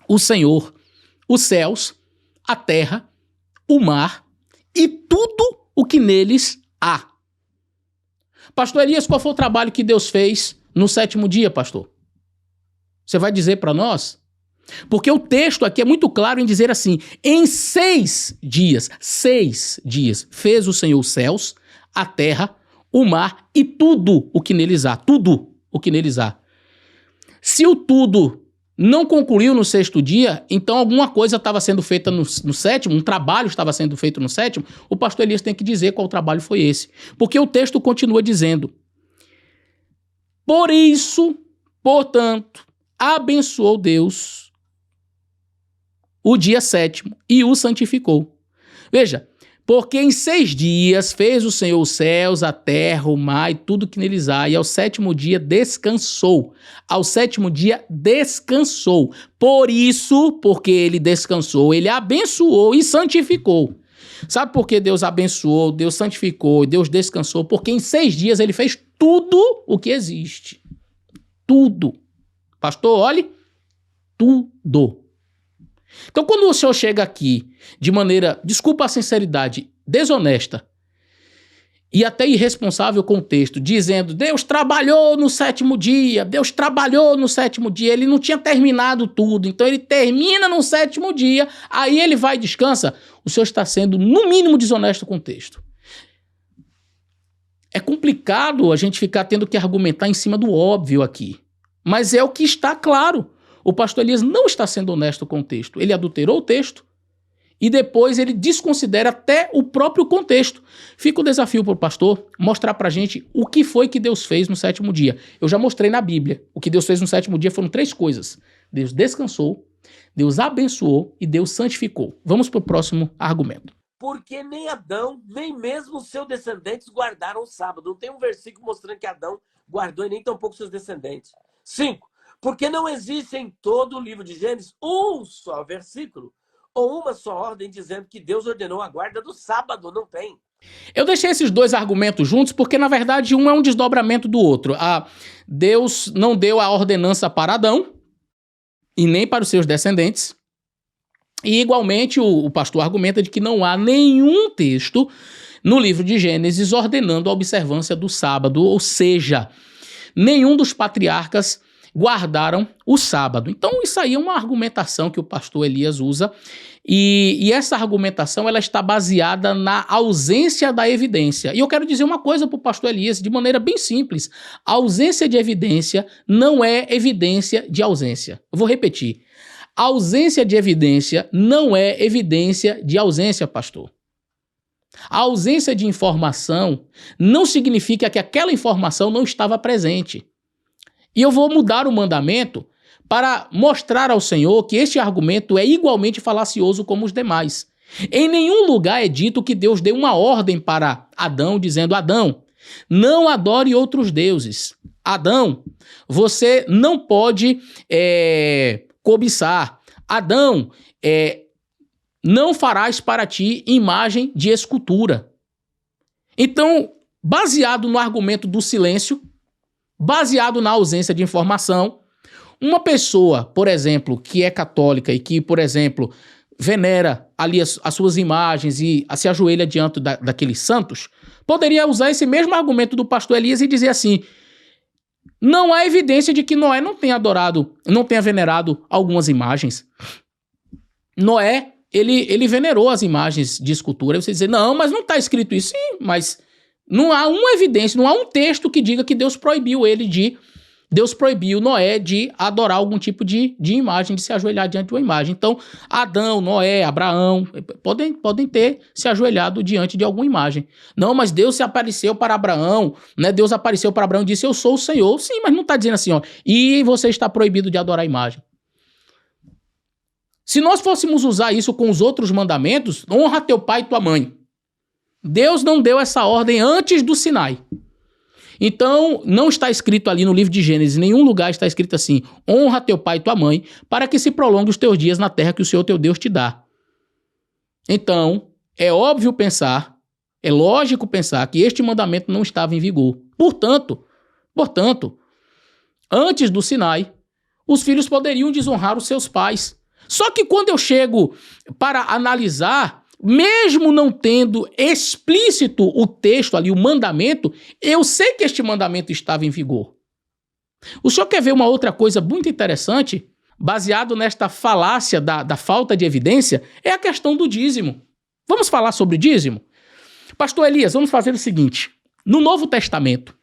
o Senhor os céus, a terra, o mar e tudo o que neles há. Pastor Elias, qual foi o trabalho que Deus fez no sétimo dia, pastor? Você vai dizer para nós? Porque o texto aqui é muito claro em dizer assim, em 6 dias, fez o Senhor os céus, a terra, o mar e tudo o que neles há. Tudo o que neles há. Se o tudo não concluiu no 6º dia, então alguma coisa estava sendo feita no sétimo, um trabalho estava sendo feito no sétimo, o pastor Elias tem que dizer qual trabalho foi esse. Porque o texto continua dizendo, por isso, portanto, abençoou Deus o dia sétimo e o santificou. Veja, porque em 6 dias fez o Senhor os céus, a terra, o mar e tudo que neles há, e ao 7º dia descansou. Ao 7º dia descansou. Por isso, porque ele descansou, ele abençoou e santificou. Sabe por que Deus abençoou, Deus santificou e Deus descansou? Porque em 6 dias ele fez tudo o que existe. Tudo. Pastor, olhe, tudo. Então, quando o senhor chega aqui de maneira, desculpa a sinceridade, desonesta e até irresponsável com o texto, dizendo Deus trabalhou no 7º dia, Deus trabalhou no 7º dia, ele não tinha terminado tudo, então ele termina no 7º dia, aí ele vai e descansa, o senhor está sendo, no mínimo, desonesto com o texto. É complicado a gente ficar tendo que argumentar em cima do óbvio aqui. Mas é o que está claro. O pastor Elias não está sendo honesto com o texto. Ele adulterou o texto e depois ele desconsidera até o próprio contexto. Fica o desafio para o pastor mostrar para a gente o que foi que Deus fez no sétimo dia. Eu já mostrei na Bíblia. O que Deus fez no sétimo dia foram 3 coisas. Deus descansou, Deus abençoou e Deus santificou. Vamos para o próximo argumento. Porque nem Adão, nem mesmo os seus descendentes guardaram o sábado. Não tem um versículo mostrando que Adão guardou e nem tampouco seus descendentes. 5. Porque não existe em todo o livro de Gênesis um só versículo ou uma só ordem dizendo que Deus ordenou a guarda do sábado. Não tem. Eu deixei esses 2 argumentos juntos porque, na verdade, um é um desdobramento do outro. Deus não deu a ordenança para Adão e nem para os seus descendentes. E, igualmente, o pastor argumenta de que não há nenhum texto no livro de Gênesis ordenando a observância do sábado, ou seja, nenhum dos patriarcas guardaram o sábado. Então, isso aí é uma argumentação que o pastor Elias usa, e essa argumentação ela está baseada na ausência da evidência. E eu quero dizer uma coisa para o pastor Elias de maneira bem simples. A ausência de evidência não é evidência de ausência. Eu vou repetir. A ausência de evidência não é evidência de ausência, pastor. A ausência de informação não significa que aquela informação não estava presente. E eu vou mudar o mandamento para mostrar ao Senhor que este argumento é igualmente falacioso como os demais. Em nenhum lugar é dito que Deus deu uma ordem para Adão, dizendo: Adão, não adore outros deuses. Adão, você não pode cobiçar. Adão, não farás para ti imagem de escultura. Então, baseado no argumento do silêncio, baseado na ausência de informação, uma pessoa, por exemplo, que é católica e que, por exemplo, venera ali as suas imagens e se ajoelha diante daqueles santos, poderia usar esse mesmo argumento do pastor Elias e dizer assim: não há evidência de que Noé não tenha adorado, não tenha venerado algumas imagens. Noé, ele venerou as imagens de escultura. Aí você diz: não, mas não está escrito isso. Sim, mas não há uma evidência, não há um texto que diga que Deus proibiu Noé de adorar algum tipo de imagem, de se ajoelhar diante de uma imagem. Então, Adão, Noé, Abraão, podem ter se ajoelhado diante de alguma imagem. Não, mas Deus se apareceu para Abraão, né? Deus apareceu para Abraão e disse: eu sou o Senhor. Sim, mas não está dizendo assim, ó, e você está proibido de adorar a imagem. Se nós fôssemos usar isso com os outros mandamentos, honra teu pai e tua mãe. Deus não deu essa ordem antes do Sinai. Então, não está escrito ali no livro de Gênesis, em nenhum lugar está escrito assim: honra teu pai e tua mãe, para que se prolongue os teus dias na terra que o Senhor teu Deus te dá. Então, é óbvio pensar, é lógico pensar que este mandamento não estava em vigor. Portanto, antes do Sinai, os filhos poderiam desonrar os seus pais. Só que quando eu chego para analisar, mesmo não tendo explícito o texto ali, o mandamento, eu sei que este mandamento estava em vigor. O senhor quer ver uma outra coisa muito interessante, baseado nesta falácia da falta de evidência? É a questão do dízimo. Vamos falar sobre dízimo? Pastor Elias, vamos fazer o seguinte: no Novo Testamento,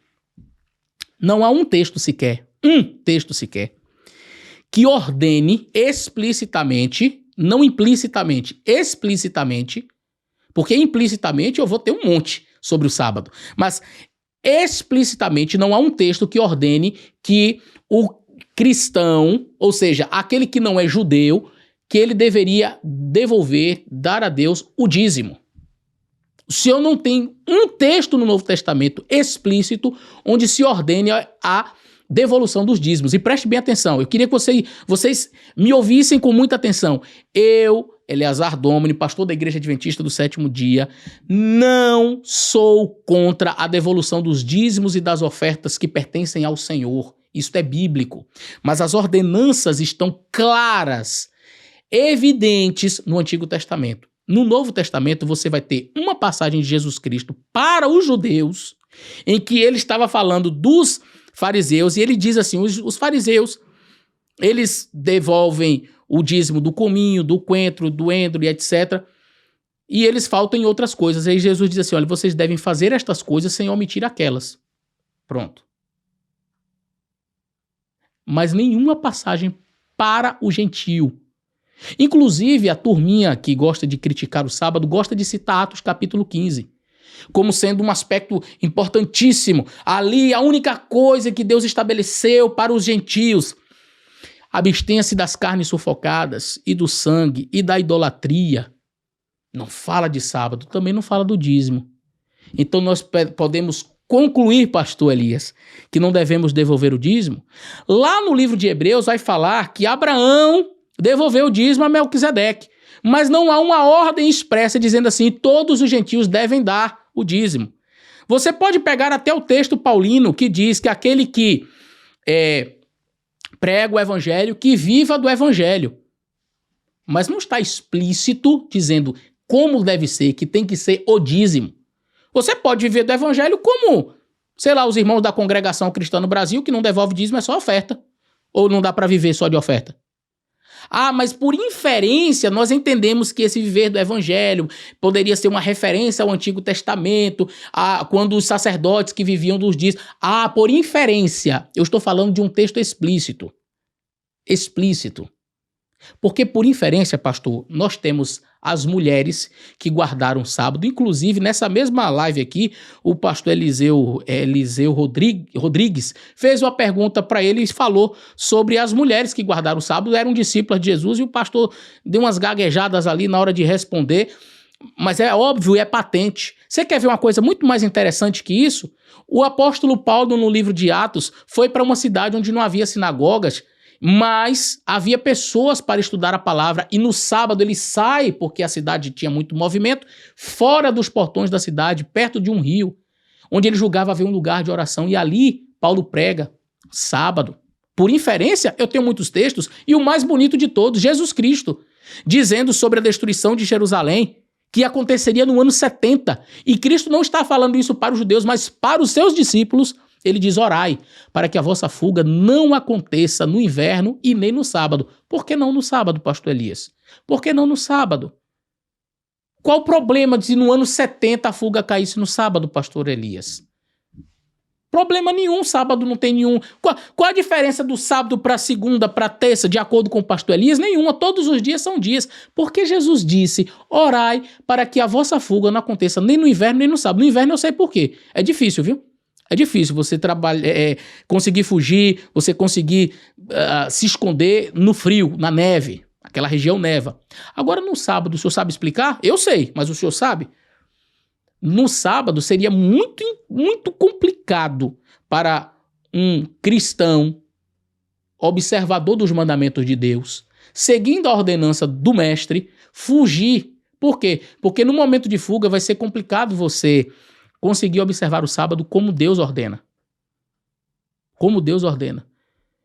não há um texto sequer, que ordene explicitamente, não implicitamente, explicitamente, porque implicitamente eu vou ter um monte sobre o sábado, mas explicitamente não há um texto que ordene que o cristão, ou seja, aquele que não é judeu, que ele deveria devolver, dar a Deus o dízimo. O Senhor não tem um texto no Novo Testamento explícito onde se ordene a devolução dos dízimos. E preste bem atenção, eu queria que vocês me ouvissem com muita atenção. Eu, Eleazar Domini, pastor da Igreja Adventista do Sétimo Dia, não sou contra a devolução dos dízimos e das ofertas que pertencem ao Senhor. Isso é bíblico. Mas as ordenanças estão claras, evidentes no Antigo Testamento. No Novo Testamento você vai ter uma passagem de Jesus Cristo para os judeus, em que ele estava falando dos fariseus, e ele diz assim: os fariseus, eles devolvem o dízimo do cominho, do coentro, do endro e etc. e eles faltam em outras coisas. Aí Jesus diz assim, olha, vocês devem fazer estas coisas sem omitir aquelas. Pronto. Mas nenhuma passagem para o gentio. Inclusive, a turminha que gosta de criticar o sábado gosta de citar Atos capítulo 15, como sendo um aspecto importantíssimo. Ali, a única coisa que Deus estabeleceu para os gentios. Abstenha-se das carnes sufocadas e do sangue e da idolatria. Não fala de sábado, também não fala do dízimo. Então nós podemos concluir, pastor Elias, que não devemos devolver o dízimo. Lá no livro de Hebreus vai falar que Abraão devolveu o dízimo a Melquisedeque, mas não há uma ordem expressa dizendo assim, todos os gentios devem dar o dízimo. Você pode pegar até o texto paulino que diz que aquele que prega o evangelho, que viva do evangelho. Mas não está explícito dizendo como deve ser, que tem que ser o dízimo. Você pode viver do evangelho como, sei lá, os irmãos da congregação cristã no Brasil, que não devolve dízimo, é só oferta. Ou não dá para viver só de oferta. Ah, mas por inferência nós entendemos que esse viver do evangelho poderia ser uma referência ao Antigo Testamento, quando os sacerdotes que viviam dos dízimos. Ah, por inferência, eu estou falando de um texto explícito. Explícito. Porque por inferência, pastor, nós temos as mulheres que guardaram o sábado. Inclusive, nessa mesma live aqui, o pastor Eliseu Rodrigues fez uma pergunta para ele e falou sobre as mulheres que guardaram o sábado, eram discípulas de Jesus, e o pastor deu umas gaguejadas ali na hora de responder, mas é óbvio e é patente. Você quer ver uma coisa muito mais interessante que isso? O apóstolo Paulo, no livro de Atos, foi para uma cidade onde não havia sinagogas, mas havia pessoas para estudar a palavra, e no sábado ele sai, porque a cidade tinha muito movimento, fora dos portões da cidade, perto de um rio, onde ele julgava haver um lugar de oração, e ali Paulo prega, sábado. Por inferência, eu tenho muitos textos, e o mais bonito de todos, Jesus Cristo, dizendo sobre a destruição de Jerusalém, que aconteceria no ano 70, e Cristo não está falando isso para os judeus, mas para os seus discípulos. Ele diz, orai, para que a vossa fuga não aconteça no inverno e nem no sábado. Por que não no sábado, pastor Elias? Por que não no sábado? Qual o problema de se no ano 70 a fuga caísse no sábado, pastor Elias? Problema nenhum, sábado não tem nenhum. Qual a diferença do sábado para segunda, para terça, de acordo com o pastor Elias? Nenhuma, todos os dias são dias. Porque Jesus disse, orai, para que a vossa fuga não aconteça nem no inverno nem no sábado. No inverno eu sei por quê. É difícil, viu? É difícil você conseguir fugir, você conseguir se esconder no frio, na neve. Aquela região neva. Agora, no sábado, o senhor sabe explicar? Eu sei, mas o senhor sabe? No sábado seria muito, muito complicado para um cristão, observador dos mandamentos de Deus, seguindo a ordenança do mestre, fugir. Por quê? Porque no momento de fuga vai ser complicado você conseguir observar o sábado como Deus ordena. Como Deus ordena.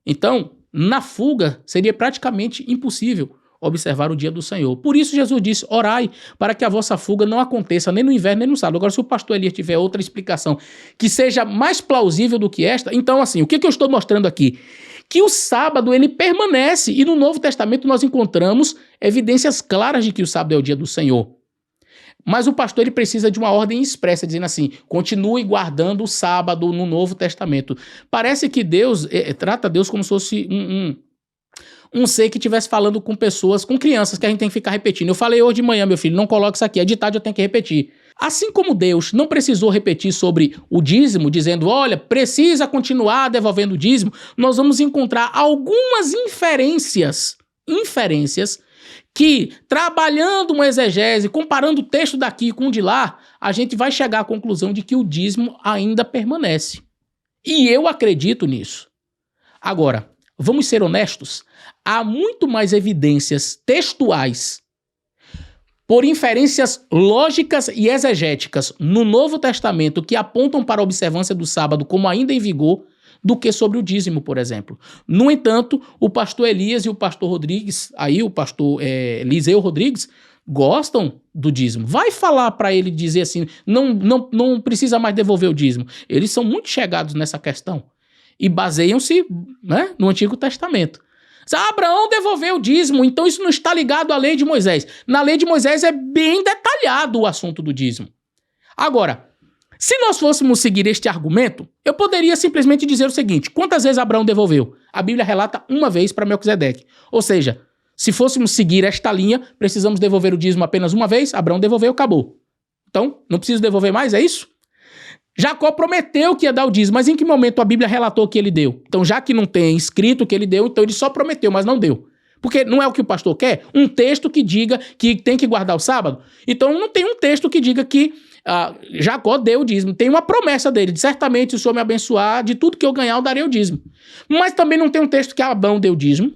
Então, na fuga, seria praticamente impossível observar o dia do Senhor. Por isso Jesus disse, orai, para que a vossa fuga não aconteça nem no inverno nem no sábado. Agora, se o pastor Elias tiver outra explicação que seja mais plausível do que esta, então assim, o que eu estou mostrando aqui? Que o sábado, ele permanece, e no Novo Testamento nós encontramos evidências claras de que o sábado é o dia do Senhor. Mas o pastor ele precisa de uma ordem expressa, dizendo assim, continue guardando o sábado no Novo Testamento. Parece que Deus trata Deus como se fosse um ser que estivesse falando com pessoas, com crianças, que a gente tem que ficar repetindo. Eu falei hoje de manhã, meu filho, não coloque isso aqui, é de tarde eu tenho que repetir. Assim como Deus não precisou repetir sobre o dízimo, dizendo, olha, precisa continuar devolvendo o dízimo, nós vamos encontrar algumas inferências que, trabalhando uma exegese, comparando o texto daqui com o de lá, a gente vai chegar à conclusão de que o dízimo ainda permanece. E eu acredito nisso. Agora, vamos ser honestos, há muito mais evidências textuais, por inferências lógicas e exegéticas no Novo Testamento que apontam para a observância do sábado como ainda em vigor, do que sobre o dízimo, por exemplo. No entanto, o pastor Elias e o pastor Rodrigues, aí o pastor Eliseu Rodrigues, gostam do dízimo. Vai falar para ele dizer assim, não precisa mais devolver o dízimo. Eles são muito chegados nessa questão e baseiam-se, né, no Antigo Testamento. Abraão devolveu o dízimo, então isso não está ligado à lei de Moisés. Na lei de Moisés é bem detalhado. detalhado o assunto do dízimo. Agora, se nós fôssemos seguir este argumento, eu poderia simplesmente dizer o seguinte: quantas vezes Abraão devolveu? A Bíblia relata uma vez para Melquisedeque. Ou seja, se fôssemos seguir esta linha, precisamos devolver o dízimo apenas uma vez, Abraão devolveu, acabou. Então, não preciso devolver mais, é isso? Jacó prometeu que ia dar o dízimo, mas em que momento a Bíblia relatou que ele deu? Então, já que não tem escrito que ele deu, então ele só prometeu, mas não deu. Porque não é o que o pastor quer? Um texto que diga que tem que guardar o sábado? Então, não tem um texto que diga que Jacó deu o dízimo. Tem uma promessa dele: de certamente o Senhor me abençoar, de tudo que eu ganhar eu darei o dízimo. Mas também não tem um texto que Abraão deu o dízimo.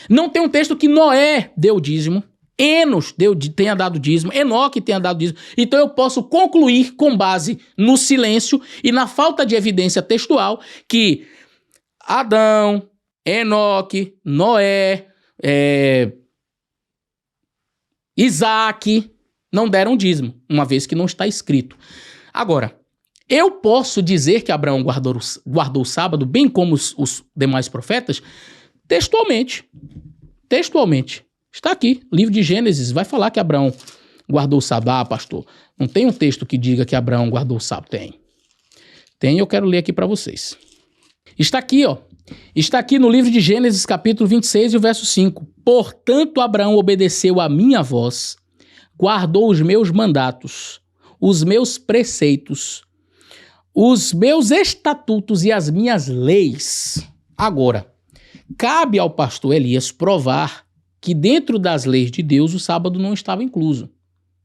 Não tem um texto que Noé deu o dízimo. Enos tenha dado dízimo, Enoque tenha dado dízimo. Então eu posso concluir, com base no silêncio e na falta de evidência textual, que Adão, Enoque, Noé, Isaac não deram dízimo, uma vez que não está escrito. Agora, eu posso dizer que Abraão guardou o sábado, bem como os demais profetas, textualmente. Está aqui, livro de Gênesis, vai falar que Abraão guardou o sábado. Ah, pastor, não tem um texto que diga que Abraão guardou o sábado? Tem, eu quero ler aqui para vocês. Está aqui, ó. Está aqui no livro de Gênesis, capítulo 26 e o verso 5. Portanto, Abraão obedeceu a minha voz, guardou os meus mandatos, os meus preceitos, os meus estatutos e as minhas leis. Agora, cabe ao pastor Elias provar que dentro das leis de Deus o sábado não estava incluso.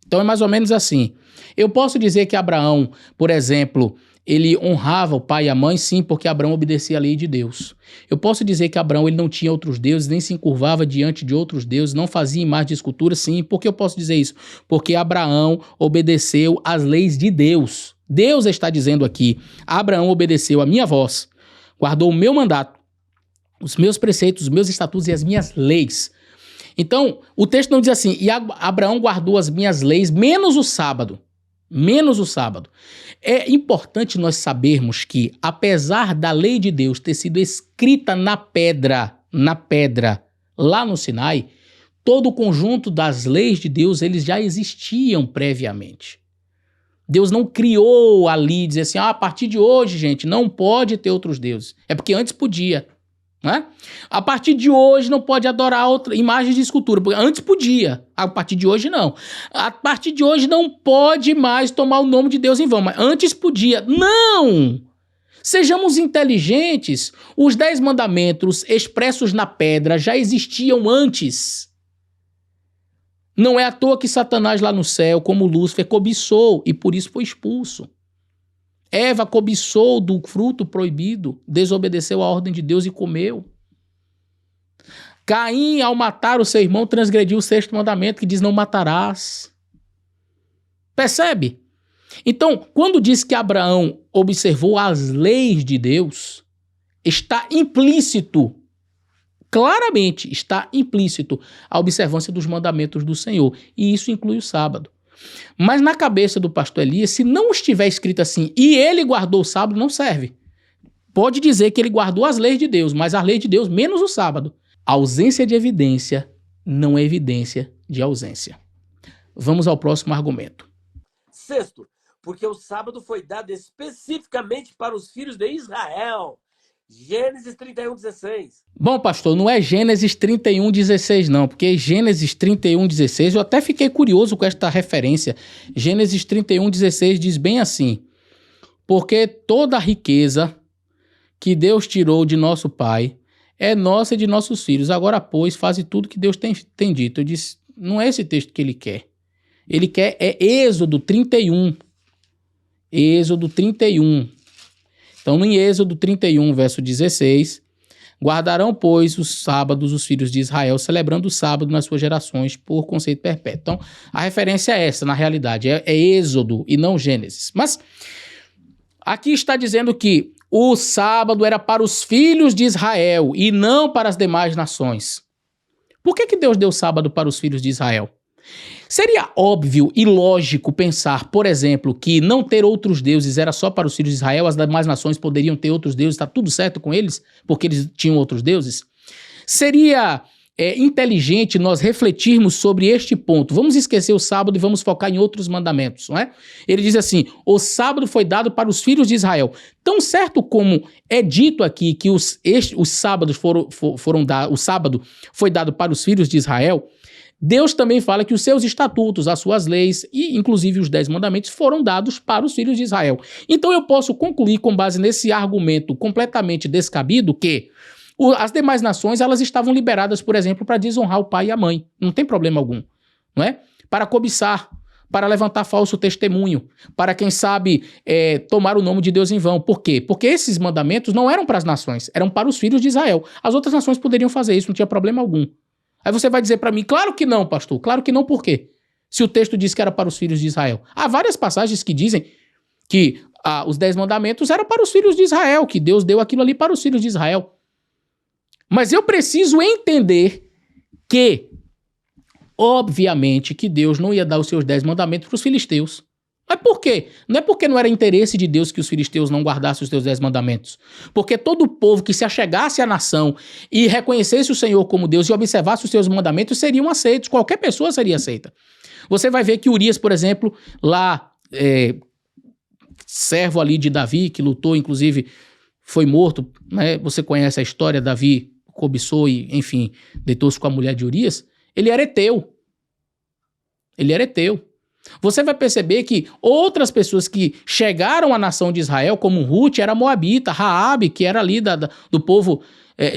Então é mais ou menos assim. Eu posso dizer que Abraão, por exemplo, ele honrava o pai e a mãe, sim, porque Abraão obedecia a lei de Deus. Eu posso dizer que Abraão ele não tinha outros deuses, nem se encurvava diante de outros deuses, não fazia imagem de escultura, sim. Por que eu posso dizer isso? Porque Abraão obedeceu às leis de Deus. Deus está dizendo aqui: Abraão obedeceu a minha voz, guardou o meu mandato, os meus preceitos, os meus estatutos e as minhas leis. Então, o texto não diz assim: e Abraão guardou as minhas leis, menos o sábado. Menos o sábado. É importante nós sabermos que, apesar da lei de Deus ter sido escrita na pedra, lá no Sinai, todo o conjunto das leis de Deus, eles já existiam previamente. Deus não criou ali, dizer assim: a partir de hoje, gente, não pode ter outros deuses. É porque antes podia. Né? A partir de hoje não pode adorar outra imagem de escultura, porque antes podia, a partir de hoje não. A partir de hoje não pode mais tomar o nome de Deus em vão, mas antes podia. Não! Sejamos inteligentes. Os 10 mandamentos expressos na pedra já existiam antes. Não é à toa que Satanás lá no céu, como Lúcifer, cobiçou e por isso foi expulso. Eva cobiçou do fruto proibido, desobedeceu a ordem de Deus e comeu. Caim, ao matar o seu irmão, transgrediu o 6º mandamento, que diz: não matarás. Percebe? Então, quando diz que Abraão observou as leis de Deus, está implícito, claramente está implícito a observância dos mandamentos do Senhor. E isso inclui o sábado. Mas na cabeça do pastor Elias, se não estiver escrito assim, e ele guardou o sábado, não serve. Pode dizer que ele guardou as leis de Deus, mas as leis de Deus menos o sábado. A ausência de evidência não é evidência de ausência. Vamos ao próximo argumento. Sexto, porque o sábado foi dado especificamente para os filhos de Israel. Gênesis 31:16. Bom, pastor, não é Gênesis 31:16 não, porque Gênesis 31:16, eu até fiquei curioso com esta referência. Gênesis 31:16 diz bem assim: porque toda a riqueza que Deus tirou de nosso pai é nossa e de nossos filhos. Agora, pois, faze tudo que Deus tem dito. Eu disse: não é esse texto que ele quer. Ele quer Êxodo 31. Êxodo 31. Então, em Êxodo 31, verso 16, guardarão, pois, os sábados os filhos de Israel, celebrando o sábado nas suas gerações, por conceito perpétuo. Então, a referência é essa, na realidade, é Êxodo e não Gênesis. Mas, aqui está dizendo que o sábado era para os filhos de Israel e não para as demais nações. Por que Deus deu o sábado para os filhos de Israel? Seria óbvio e lógico pensar, por exemplo, que não ter outros deuses era só para os filhos de Israel, as demais nações poderiam ter outros deuses, está tudo certo com eles, porque eles tinham outros deuses? Seria inteligente nós refletirmos sobre este ponto. Vamos esquecer o sábado e vamos focar em outros mandamentos, não é? Ele diz assim, o sábado foi dado para os filhos de Israel. Tão certo como é dito aqui que os sábados foram dados, o sábado foi dado para os filhos de Israel, Deus também fala que os seus estatutos, as suas leis e inclusive os 10 mandamentos foram dados para os filhos de Israel. Então eu posso concluir com base nesse argumento completamente descabido que as demais nações elas estavam liberadas, por exemplo, para desonrar o pai e a mãe. Não tem problema algum, não é? Para cobiçar, para levantar falso testemunho, para, quem sabe, tomar o nome de Deus em vão. Por quê? Porque esses mandamentos não eram para as nações, eram para os filhos de Israel. As outras nações poderiam fazer isso, não tinha problema algum. Aí você vai dizer para mim, claro que não, pastor, claro que não, por quê? Se o texto diz que era para os filhos de Israel. Há várias passagens que dizem que os 10 mandamentos eram para os filhos de Israel, que Deus deu aquilo ali para os filhos de Israel. Mas eu preciso entender que, obviamente, que Deus não ia dar os seus 10 mandamentos para os filisteus. Mas por quê? Não é porque não era interesse de Deus que os filisteus não guardassem os seus 10 mandamentos. Porque todo povo que se achegasse à nação e reconhecesse o Senhor como Deus e observasse os seus mandamentos seriam aceitos. Qualquer pessoa seria aceita. Você vai ver que Urias, por exemplo, lá, servo ali de Davi, que lutou, inclusive, foi morto, né? Você conhece a história, Davi cobiçou e, enfim, deitou-se com a mulher de Urias. Ele era heteu. Ele era heteu. Você vai perceber que outras pessoas que chegaram à nação de Israel, como Ruth, era moabita, Raabe, que era ali do povo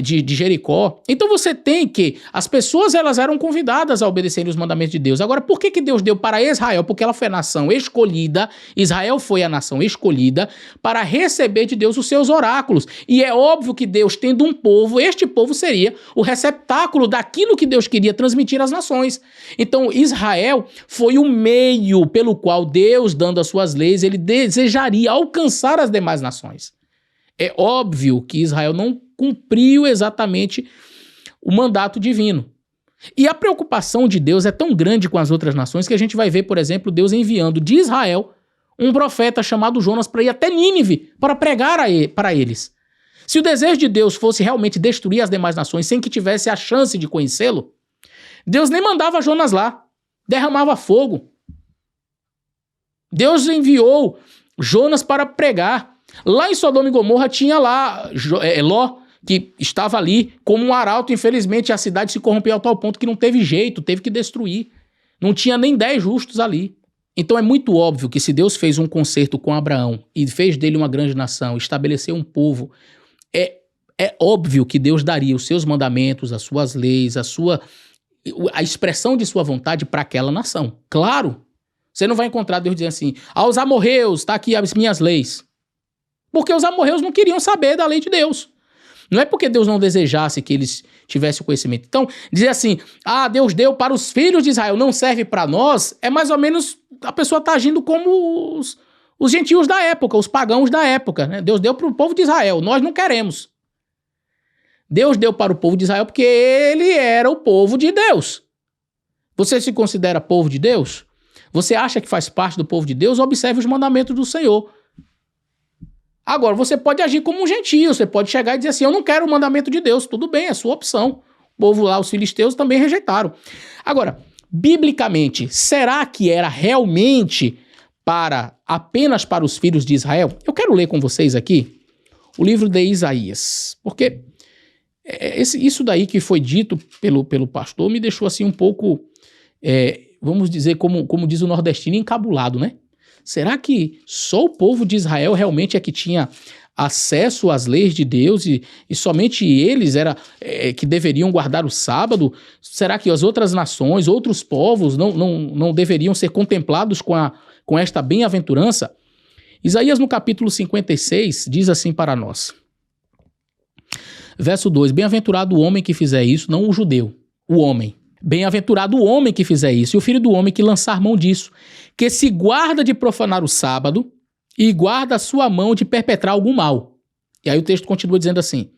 de Jericó. Então você tem que as pessoas elas eram convidadas a obedecerem os mandamentos de Deus. Agora, por que Deus deu para Israel? Porque ela foi a nação escolhida, Israel foi a nação escolhida para receber de Deus os seus oráculos. E é óbvio que Deus, tendo um povo, este povo seria o receptáculo daquilo que Deus queria transmitir às nações. Então, Israel foi o meio pelo qual Deus, dando as suas leis, ele desejaria alcançar as demais nações. É óbvio que Israel não cumpriu exatamente o mandato divino. E a preocupação de Deus é tão grande com as outras nações que a gente vai ver, por exemplo, Deus enviando de Israel um profeta chamado Jonas para ir até Nínive para pregar para eles. Se o desejo de Deus fosse realmente destruir as demais nações sem que tivesse a chance de conhecê-lo, Deus nem mandava Jonas lá, derramava fogo. Deus enviou Jonas para pregar. Lá em Sodoma e Gomorra tinha lá Ló, que estava ali como um arauto. Infelizmente a cidade se corrompeu a tal ponto que não teve jeito, teve que destruir. Não tinha nem 10 justos ali. Então é muito óbvio que se Deus fez um concerto com Abraão e fez dele uma grande nação, estabeleceu um povo, é óbvio que Deus daria os seus mandamentos, as suas leis, a expressão de sua vontade para aquela nação. Claro, você não vai encontrar Deus dizendo assim, aos amorreus, está aqui as minhas leis. Porque os amorreus não queriam saber da lei de Deus. Não é porque Deus não desejasse que eles tivessem o conhecimento. Então, dizer assim, Deus deu para os filhos de Israel, não serve para nós, é mais ou menos, a pessoa está agindo como os gentios da época, os pagãos da época, né? Deus deu para o povo de Israel, nós não queremos. Deus deu para o povo de Israel porque ele era o povo de Deus. Você se considera povo de Deus? Você acha que faz parte do povo de Deus? Observe os mandamentos do Senhor. Agora, você pode agir como um gentio, você pode chegar e dizer assim, eu não quero o mandamento de Deus, tudo bem, é sua opção. O povo lá, os filisteus, também rejeitaram. Agora, biblicamente, será que era realmente apenas para os filhos de Israel? Eu quero ler com vocês aqui o livro de Isaías, porque isso daí que foi dito pelo pastor me deixou assim um pouco, vamos dizer, como diz o nordestino, encabulado, né? Será que só o povo de Israel realmente é que tinha acesso às leis de Deus e somente eles que deveriam guardar o sábado? Será que as outras nações, outros povos não deveriam ser contemplados com esta bem-aventurança? Isaías no capítulo 56 diz assim para nós. Verso 2, bem-aventurado o homem que fizer isso, não o judeu, o homem. Bem-aventurado o homem que fizer isso, e o filho do homem que lançar mão disso, que se guarda de profanar o sábado e guarda a sua mão de perpetrar algum mal. E aí o texto continua dizendo assim,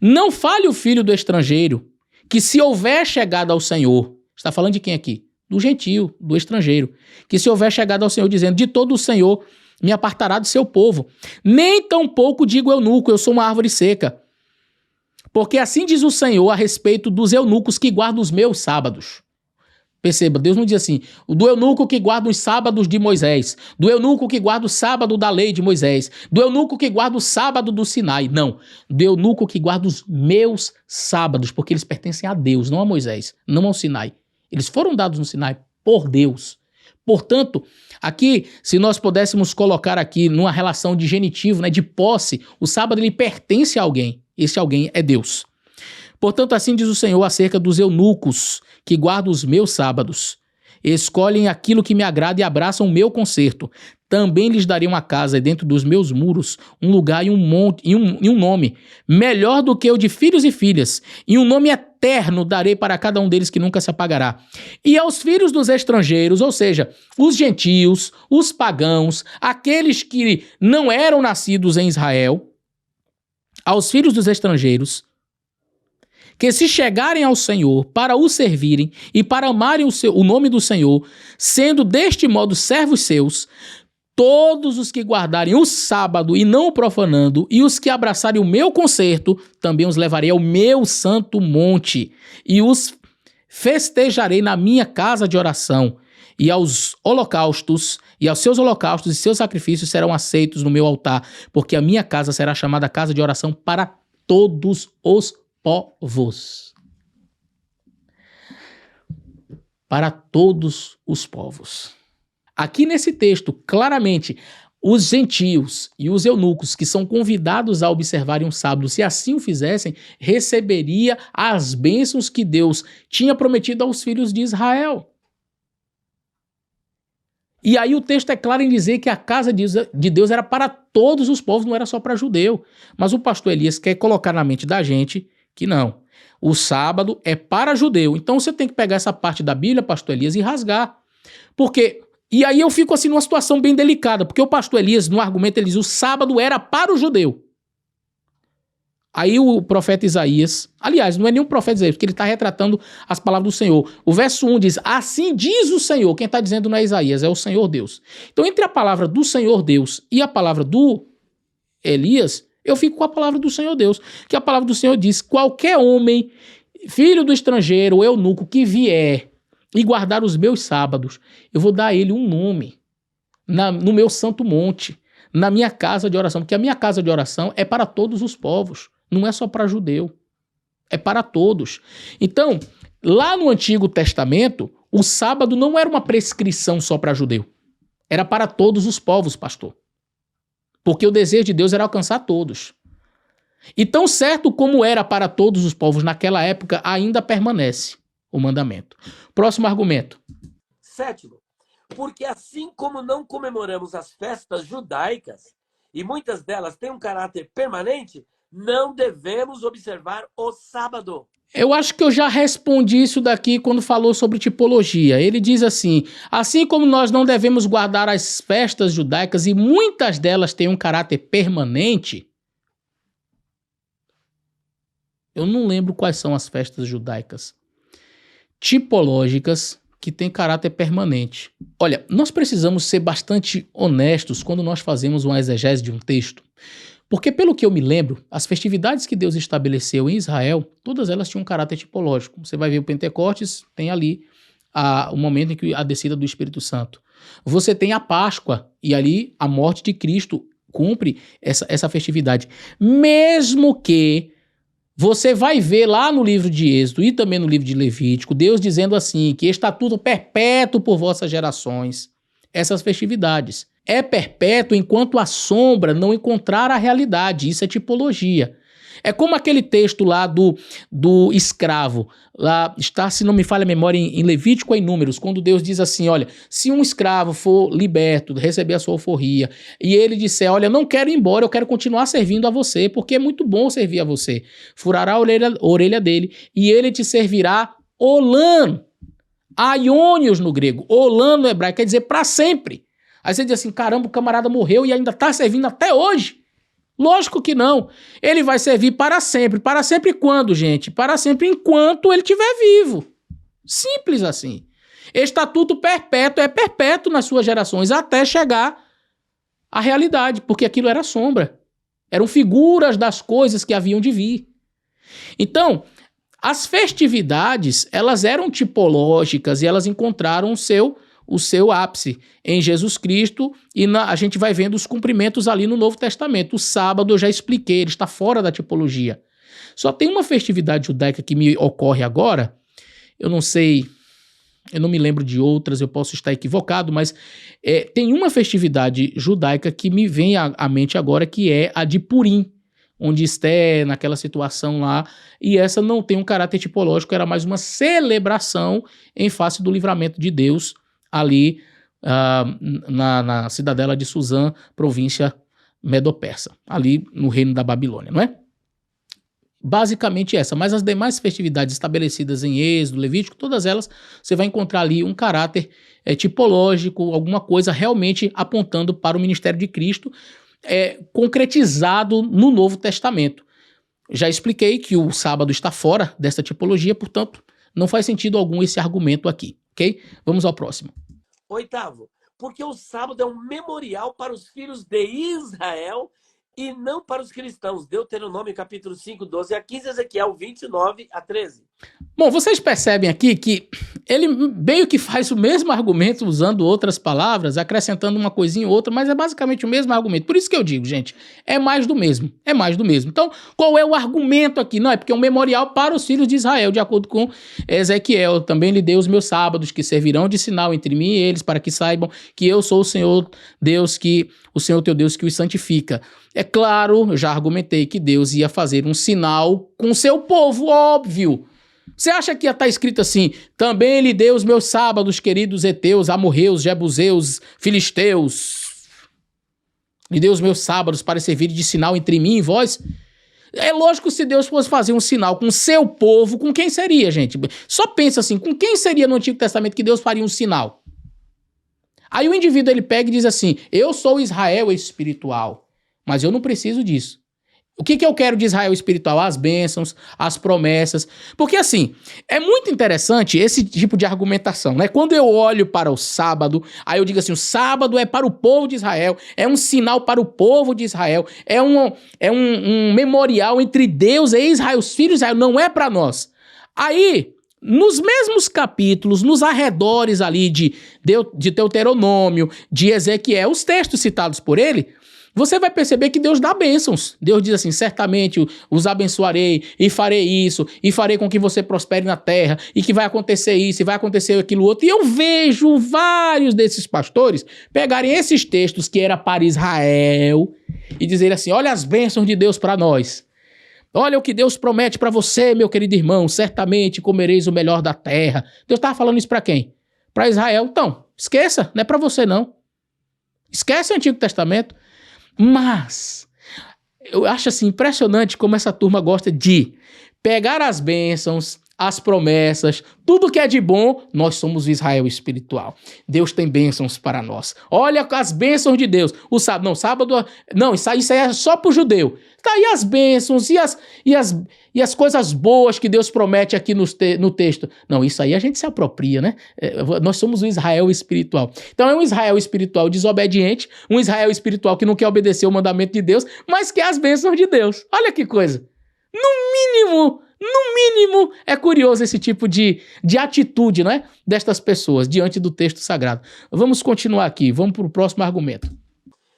não fale o filho do estrangeiro, que se houver chegado ao Senhor, está falando de quem aqui? Do gentio, do estrangeiro, que se houver chegado ao Senhor dizendo, de todo o Senhor me apartará do seu povo, nem tampouco digo eunuco, eu sou uma árvore seca. Porque assim diz o Senhor a respeito dos eunucos que guardam os meus sábados. Perceba, Deus não diz assim, do eunuco que guarda os sábados de Moisés, do eunuco que guarda o sábado da lei de Moisés, do eunuco que guarda o sábado do Sinai. Não, do eunuco que guarda os meus sábados, porque eles pertencem a Deus, não a Moisés, não ao Sinai. Eles foram dados no Sinai por Deus. Portanto, aqui, se nós pudéssemos colocar aqui numa relação de genitivo, né, de posse, o sábado ele pertence a alguém. Esse alguém é Deus. Portanto, assim diz o Senhor acerca dos eunucos que guardam os meus sábados. Escolhem aquilo que me agrada e abraçam o meu conserto. Também lhes darei uma casa dentro dos meus muros, um lugar e um monte e um nome, melhor do que o de filhos e filhas, e um nome eterno darei para cada um deles que nunca se apagará. E aos filhos dos estrangeiros, ou seja, os gentios, os pagãos, aqueles que não eram nascidos em Israel, aos filhos dos estrangeiros, que se chegarem ao Senhor para o servirem e para amarem o nome do Senhor, sendo deste modo servos seus, todos os que guardarem o sábado e não o profanando, e os que abraçarem o meu concerto, também os levarei ao meu santo monte, e os festejarei na minha casa de oração, e aos holocaustos, e aos seus holocaustos e seus sacrifícios serão aceitos no meu altar, porque a minha casa será chamada casa de oração para todos os povos. Para todos os povos. Aqui nesse texto, claramente, os gentios e os eunucos que são convidados a observarem um sábado, se assim o fizessem, receberia as bênçãos que Deus tinha prometido aos filhos de Israel. E aí o texto é claro em dizer que a casa de Deus era para todos os povos, não era só para judeu. Mas o pastor Elias quer colocar na mente da gente que não. O sábado é para judeu. Então você tem que pegar essa parte da Bíblia, pastor Elias, e rasgar. Porque... E aí eu fico assim numa situação bem delicada, porque o pastor Elias, no argumento, ele diz o sábado era para o judeu. Aí o profeta Isaías, aliás, não é nenhum profeta Isaías, porque ele está retratando as palavras do Senhor. O verso 1 diz, assim diz o Senhor. Quem está dizendo não é Isaías, é o Senhor Deus. Então entre a palavra do Senhor Deus e a palavra do Elias, eu fico com a palavra do Senhor Deus. Que a palavra do Senhor diz, qualquer homem, filho do estrangeiro, eunuco, que vier e guardar os meus sábados, eu vou dar a ele um nome no meu santo monte, na minha casa de oração, porque a minha casa de oração é para todos os povos, não é só para judeu, é para todos. Então, lá no Antigo Testamento, o sábado não era uma prescrição só para judeu, era para todos os povos, pastor, porque o desejo de Deus era alcançar todos. E tão certo como era para todos os povos naquela época, ainda permanece o mandamento. Próximo argumento. 7. Porque assim como não comemoramos as festas judaicas, e muitas delas têm um caráter permanente, não devemos observar o sábado. Eu acho que eu já respondi isso daqui quando falou sobre tipologia. Ele diz assim como nós não devemos guardar as festas judaicas, e muitas delas têm um caráter permanente, eu não lembro quais são as festas judaicas tipológicas que têm caráter permanente. Olha, nós precisamos ser bastante honestos quando nós fazemos uma exegese de um texto, porque pelo que eu me lembro, as festividades que Deus estabeleceu em Israel, todas elas tinham um caráter tipológico. Você vai ver o Pentecostes, tem ali o momento em que a descida do Espírito Santo. Você tem a Páscoa, e ali a morte de Cristo cumpre essa festividade. Mesmo que você vai ver lá no livro de Êxodo e também no livro de Levítico, Deus dizendo assim, que estatuto perpétuo por vossas gerações, essas festividades. É perpétuo enquanto a sombra não encontrar a realidade, isso é tipologia. É como aquele texto lá do escravo, lá está, se não me falha a memória, em Levítico ou em Números, quando Deus diz assim, olha, se um escravo for liberto, receber a sua alforria, e ele disser, olha, não quero ir embora, eu quero continuar servindo a você, porque é muito bom servir a você, furará a orelha dele, e ele te servirá olã, aionios no grego, olã no hebraico, quer dizer para sempre. Aí você diz assim, caramba, o camarada morreu e ainda está servindo até hoje. Lógico que não. Ele vai servir para sempre. Para sempre quando, gente? Para sempre enquanto ele estiver vivo. Simples assim. Estatuto perpétuo é perpétuo nas suas gerações até chegar à realidade, porque aquilo era sombra. Eram figuras das coisas que haviam de vir. Então, as festividades, elas eram tipológicas e elas encontraram o seu ápice em Jesus Cristo e a gente vai vendo os cumprimentos ali no Novo Testamento. O sábado eu já expliquei, ele está fora da tipologia. Só tem uma festividade judaica que me ocorre agora, eu não sei, eu não me lembro de outras, eu posso estar equivocado, mas tem uma festividade judaica que me vem à mente agora, que é a de Purim, onde Esté naquela situação lá, e essa não tem um caráter tipológico, era mais uma celebração em face do livramento de Deus ali na cidadela de Suzã, província Medo-Persa, ali no reino da Babilônia, não é? Basicamente essa, mas as demais festividades estabelecidas em Êxodo, Levítico, todas elas, você vai encontrar ali um caráter tipológico, alguma coisa realmente apontando para o ministério de Cristo, concretizado no Novo Testamento. Já expliquei que o sábado está fora dessa tipologia, portanto, não faz sentido algum esse argumento aqui, ok? Vamos ao próximo. 8º, porque o sábado é um memorial para os filhos de Israel e não para os cristãos. Deuteronômio capítulo 5, 12 a 15, Ezequiel 29 a 13. Bom, vocês percebem aqui que ele meio que faz o mesmo argumento usando outras palavras, acrescentando uma coisinha ou outra, mas é basicamente o mesmo argumento. Por isso que eu digo, gente, é mais do mesmo, é mais do mesmo. Então, qual é o argumento aqui? Não, é porque é um memorial para os filhos de Israel, de acordo com Ezequiel. Também lhe dei os meus sábados, que servirão de sinal entre mim e eles, para que saibam que eu sou o Senhor Deus, o Senhor teu Deus que os santifica. É claro, eu já argumentei que Deus ia fazer um sinal com seu povo, óbvio. Você acha que ia estar escrito assim, também lhe dei os meus sábados, queridos heteus, amorreus, jebuseus, filisteus. Lhe dei os meus sábados para servir de sinal entre mim e vós. É lógico que se Deus fosse fazer um sinal com seu povo, com quem seria, gente? Só pensa assim, com quem seria no Antigo Testamento que Deus faria um sinal? Aí o indivíduo ele pega e diz assim, eu sou Israel espiritual, mas eu não preciso disso. O que eu quero de Israel espiritual? As bênçãos, as promessas. Porque assim, é muito interessante esse tipo de argumentação, né? Quando eu olho para o sábado, aí eu digo assim, o sábado é para o povo de Israel, é um sinal para o povo de Israel, é um memorial entre Deus e Israel, os filhos de Israel, não é para nós. Aí, nos mesmos capítulos, nos arredores ali de Deuteronômio, de Ezequiel, os textos citados por ele, você vai perceber que Deus dá bênçãos. Deus diz assim, certamente os abençoarei e farei isso, e farei com que você prospere na terra, e que vai acontecer isso, e vai acontecer aquilo outro. E eu vejo vários desses pastores pegarem esses textos que era para Israel e dizerem assim, olha as bênçãos de Deus para nós. Olha o que Deus promete para você, meu querido irmão, certamente comereis o melhor da terra. Deus estava falando isso para quem? Para Israel. Então, esqueça, não é para você não. Esquece o Antigo Testamento. Mas eu acho assim impressionante como essa turma gosta de pegar as bênçãos, as promessas, tudo que é de bom, nós somos o Israel espiritual. Deus tem bênçãos para nós. Olha as bênçãos de Deus. O sábado, não, sábado, não, isso aí é só para o judeu. Tá aí as bênçãos e as coisas boas que Deus promete aqui no texto. Não, isso aí a gente se apropria, né? Nós somos o Israel espiritual. Então é um Israel espiritual desobediente, um Israel espiritual que não quer obedecer o mandamento de Deus, mas quer as bênçãos de Deus. Olha que coisa. No mínimo, é curioso esse tipo de atitude, né, destas pessoas diante do texto sagrado. Vamos continuar aqui, vamos para o próximo argumento.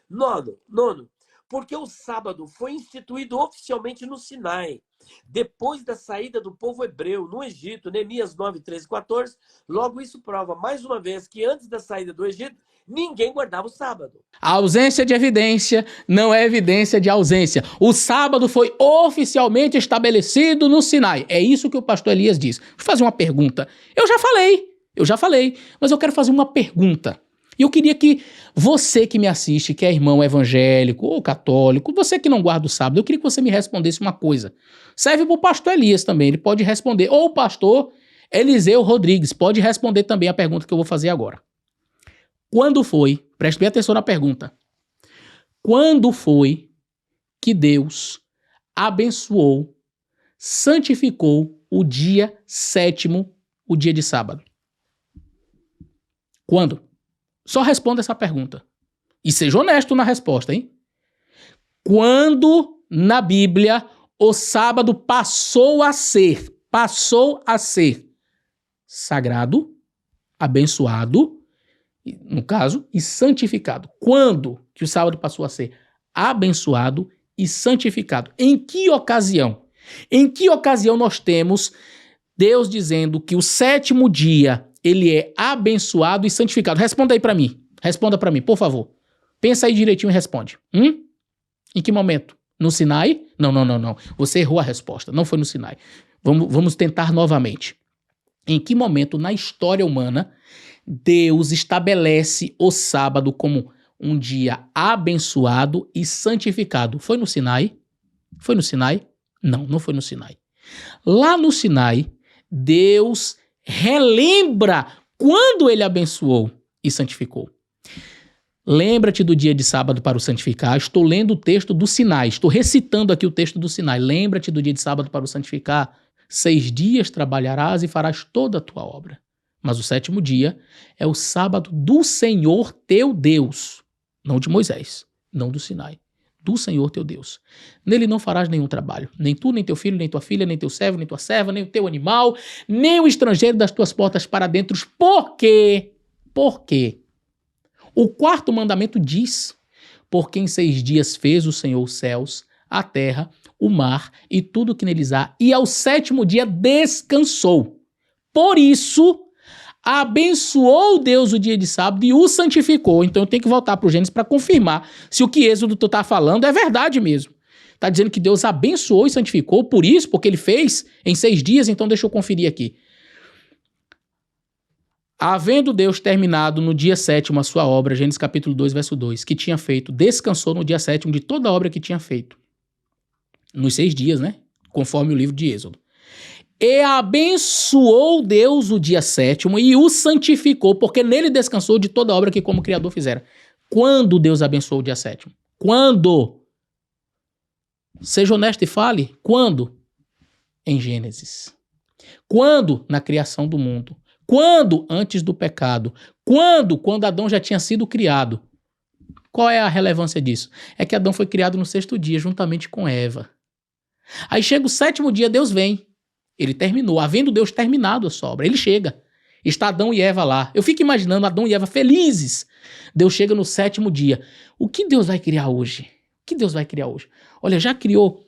Nono, porque o sábado foi instituído oficialmente no Sinai, depois da saída do povo hebreu no Egito, Neemias 9, 13 e 14, logo isso prova mais uma vez que antes da saída do Egito, ninguém guardava o sábado. A ausência de evidência não é evidência de ausência. O sábado foi oficialmente estabelecido no Sinai. É isso que o pastor Elias diz. Deixa eu fazer uma pergunta. Eu já falei, mas eu quero fazer uma pergunta. E eu queria que você que me assiste, que é irmão evangélico ou católico, você que não guarda o sábado, eu queria que você me respondesse uma coisa. Serve para o pastor Elias também, ele pode responder. Ou o pastor Eliseu Rodrigues pode responder também a pergunta que eu vou fazer agora. Quando foi, preste bem atenção na pergunta, quando foi que Deus abençoou, santificou o dia sétimo, o dia de sábado? Quando? Só responda essa pergunta. E seja honesto na resposta, hein? Quando na Bíblia o sábado passou a ser sagrado, abençoado, no caso, e santificado. Quando que o sábado passou a ser abençoado e santificado? Em que ocasião? Em que ocasião nós temos Deus dizendo que o sétimo dia ele é abençoado e santificado? Responda aí para mim. Responda para mim, por favor. Pensa aí direitinho e responde. Em que momento? No Sinai? Não. Você errou a resposta. Não foi no Sinai. Vamos tentar novamente. Em que momento na história humana Deus estabelece o sábado como um dia abençoado e santificado? Foi no Sinai? Foi no Sinai? Não foi no Sinai. Lá no Sinai, Deus relembra quando ele abençoou e santificou. Lembra-te do dia de sábado para o santificar. Estou lendo o texto do Sinai. Estou recitando aqui o texto do Sinai. Lembra-te do dia de sábado para o santificar. 6 dias trabalharás e farás toda a tua obra. Mas o sétimo dia é o sábado do Senhor teu Deus. Não de Moisés, não do Sinai. Do Senhor teu Deus. Nele não farás nenhum trabalho. Nem tu, nem teu filho, nem tua filha, nem teu servo, nem tua serva, nem o teu animal, nem o estrangeiro das tuas portas para dentro. Por quê? Por quê? O quarto mandamento diz: porque em 6 dias fez o Senhor os céus, a terra, o mar e tudo o que neles há, e ao sétimo dia descansou. Por isso, abençoou Deus o dia de sábado e o santificou. Então eu tenho que voltar para o Gênesis para confirmar se o que Êxodo está falando é verdade mesmo. Está dizendo que Deus abençoou e santificou, por isso, porque ele fez em 6 dias, então deixa eu conferir aqui. Havendo Deus terminado no dia 7º a sua obra, Gênesis capítulo 2, verso 2, que tinha feito, descansou no dia 7º de toda a obra que tinha feito. Nos 6 dias, né? Conforme o livro de Êxodo. E abençoou Deus o dia 7º e o santificou, porque nele descansou de toda a obra que como Criador fizera. Quando Deus abençoou o dia 7º? Quando? Seja honesto e fale. Quando? Em Gênesis. Quando? Na criação do mundo. Quando? Antes do pecado. Quando? Quando Adão já tinha sido criado. Qual é a relevância disso? É que Adão foi criado no 6º dia, juntamente com Eva. Aí chega o 7º dia, Deus vem. Ele terminou. Havendo Deus terminado a sua obra, ele chega. Está Adão e Eva lá. Eu fico imaginando Adão e Eva felizes. Deus chega no 7º dia. O que Deus vai criar hoje? O que Deus vai criar hoje? Olha, já criou.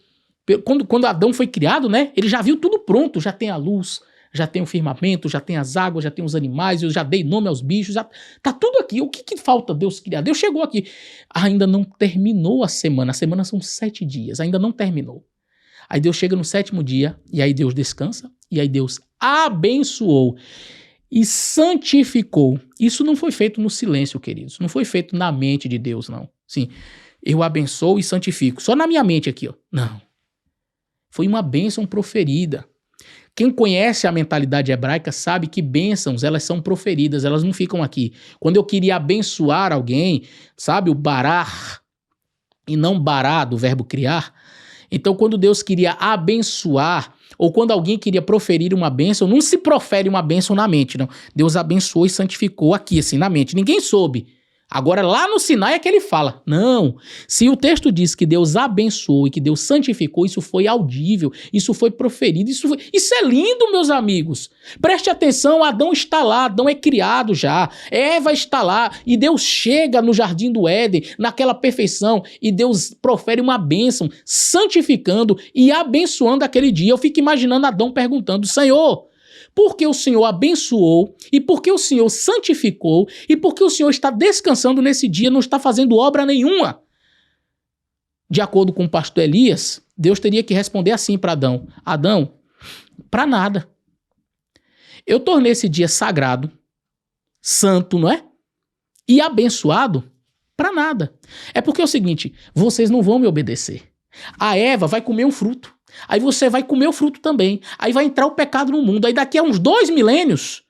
Quando Adão foi criado, né? Ele já viu tudo pronto. Já tem a luz, já tem o firmamento, já tem as águas, já tem os animais, eu já dei nome aos bichos, já tá tudo aqui. O que falta Deus criar? Deus chegou aqui. Ainda não terminou a semana são 7 dias, ainda não terminou. Aí Deus chega no 7º dia, e aí Deus descansa, e aí Deus abençoou e santificou. Isso não foi feito no silêncio, queridos, não foi feito na mente de Deus, não. Sim, eu abençoo e santifico, só na minha mente aqui, ó. Não. Foi uma bênção proferida. Quem conhece a mentalidade hebraica sabe que bênçãos, elas são proferidas, elas não ficam aqui. Quando eu queria abençoar alguém, sabe, o barar, e não bará do verbo criar. Então, quando Deus queria abençoar, ou quando alguém queria proferir uma bênção, não se profere uma bênção na mente, não. Deus abençoou e santificou aqui, assim, na mente. Ninguém soube. Agora, lá no Sinai é que ele fala. Não, se o texto diz que Deus abençoou e que Deus santificou, isso foi audível, isso foi proferido, isso é lindo, meus amigos. Preste atenção, Adão está lá, Adão é criado já, Eva está lá, e Deus chega no jardim do Éden, naquela perfeição, e Deus profere uma bênção, santificando e abençoando aquele dia. Eu fico imaginando Adão perguntando: Senhor, por que o Senhor abençoou, e por que o Senhor santificou, e por que o Senhor está descansando nesse dia, não está fazendo obra nenhuma? De acordo com o pastor Elias, Deus teria que responder assim para Adão: Adão, para nada. Eu tornei esse dia sagrado, santo, não é? E abençoado para nada. É porque é o seguinte, vocês não vão me obedecer. A Eva vai comer um fruto. Aí você vai comer o fruto também. Aí vai entrar o pecado no mundo. Aí daqui a uns 2 milênios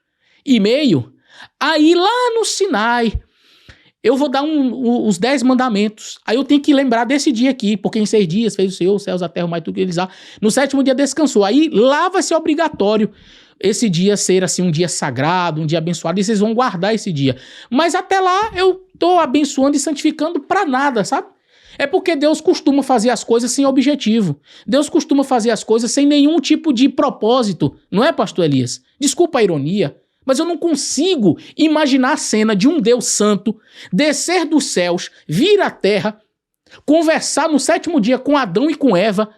e meio, aí lá no Sinai, eu vou dar os 10 mandamentos. Aí eu tenho que lembrar desse dia aqui, porque em 6 dias fez o Senhor, os céus, a terra, o mar e tudo que eles há. No 7º dia descansou. Aí lá vai ser obrigatório esse dia ser assim um dia sagrado, um dia abençoado, e vocês vão guardar esse dia. Mas até lá eu tô abençoando e santificando pra nada, sabe? É porque Deus costuma fazer as coisas sem objetivo. Deus costuma fazer as coisas sem nenhum tipo de propósito. Não é, pastor Elias? Desculpa a ironia, mas eu não consigo imaginar a cena de um Deus santo descer dos céus, vir à terra, conversar no 7º dia com Adão e com Eva,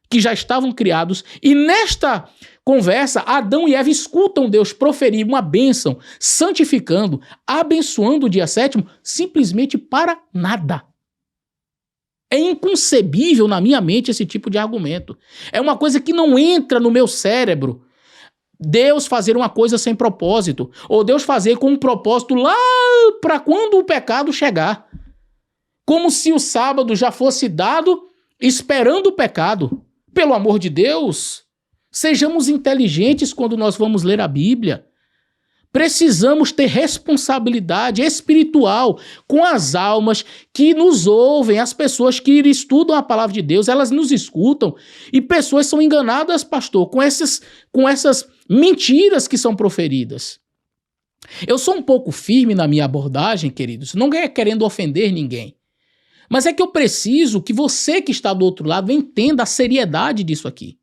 que já estavam criados, e nesta conversa, Adão e Eva escutam Deus proferir uma bênção, santificando, abençoando o dia 7º, simplesmente para nada. É inconcebível na minha mente esse tipo de argumento. É uma coisa que não entra no meu cérebro. Deus fazer uma coisa sem propósito, ou Deus fazer com um propósito lá para quando o pecado chegar. Como se o sábado já fosse dado esperando o pecado. Pelo amor de Deus, sejamos inteligentes quando nós vamos ler a Bíblia. Precisamos ter responsabilidade espiritual com as almas que nos ouvem, as pessoas que estudam a palavra de Deus, elas nos escutam, e pessoas são enganadas, pastor, com essas mentiras que são proferidas. Eu sou um pouco firme na minha abordagem, queridos, não é querendo ofender ninguém, mas é que eu preciso que você que está do outro lado entenda a seriedade disso aqui.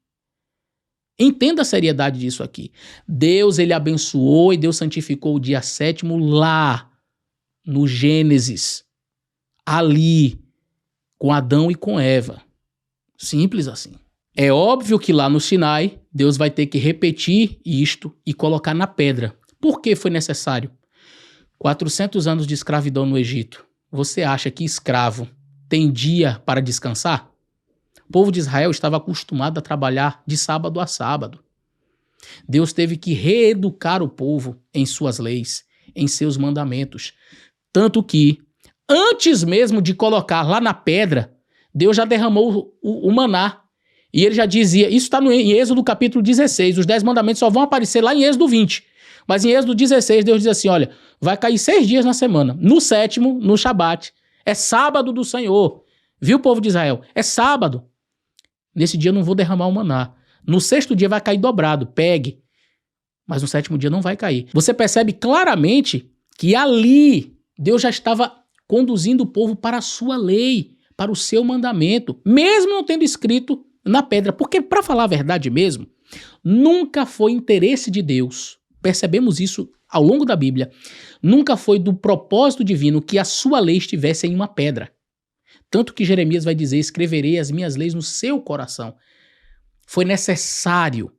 Entenda a seriedade disso aqui. Deus, ele abençoou e Deus santificou o dia 7º lá, no Gênesis, ali, com Adão e com Eva. Simples assim. É óbvio que lá no Sinai, Deus vai ter que repetir isto e colocar na pedra. Por que foi necessário? 400 anos de escravidão no Egito. Você acha que escravo tem dia para descansar? O povo de Israel estava acostumado a trabalhar de sábado a sábado. Deus teve que reeducar o povo em suas leis, em seus mandamentos. Tanto que, antes mesmo de colocar lá na pedra, Deus já derramou o maná. E ele já dizia, isso está em Êxodo capítulo 16, os 10 mandamentos só vão aparecer lá em Êxodo 20. Mas em Êxodo 16, Deus diz assim, olha, vai cair 6 dias na semana. No 7º, no Shabat, é sábado do Senhor. Viu, povo de Israel? É sábado. Nesse dia eu não vou derramar o maná. No 6º dia vai cair dobrado, pegue. Mas no 7º dia não vai cair. Você percebe claramente que ali Deus já estava conduzindo o povo para a sua lei, para o seu mandamento, mesmo não tendo escrito na pedra. Porque, para falar a verdade mesmo, nunca foi interesse de Deus. Percebemos isso ao longo da Bíblia. Nunca foi do propósito divino que a sua lei estivesse em uma pedra. Tanto que Jeremias vai dizer, escreverei as minhas leis no seu coração. Foi necessário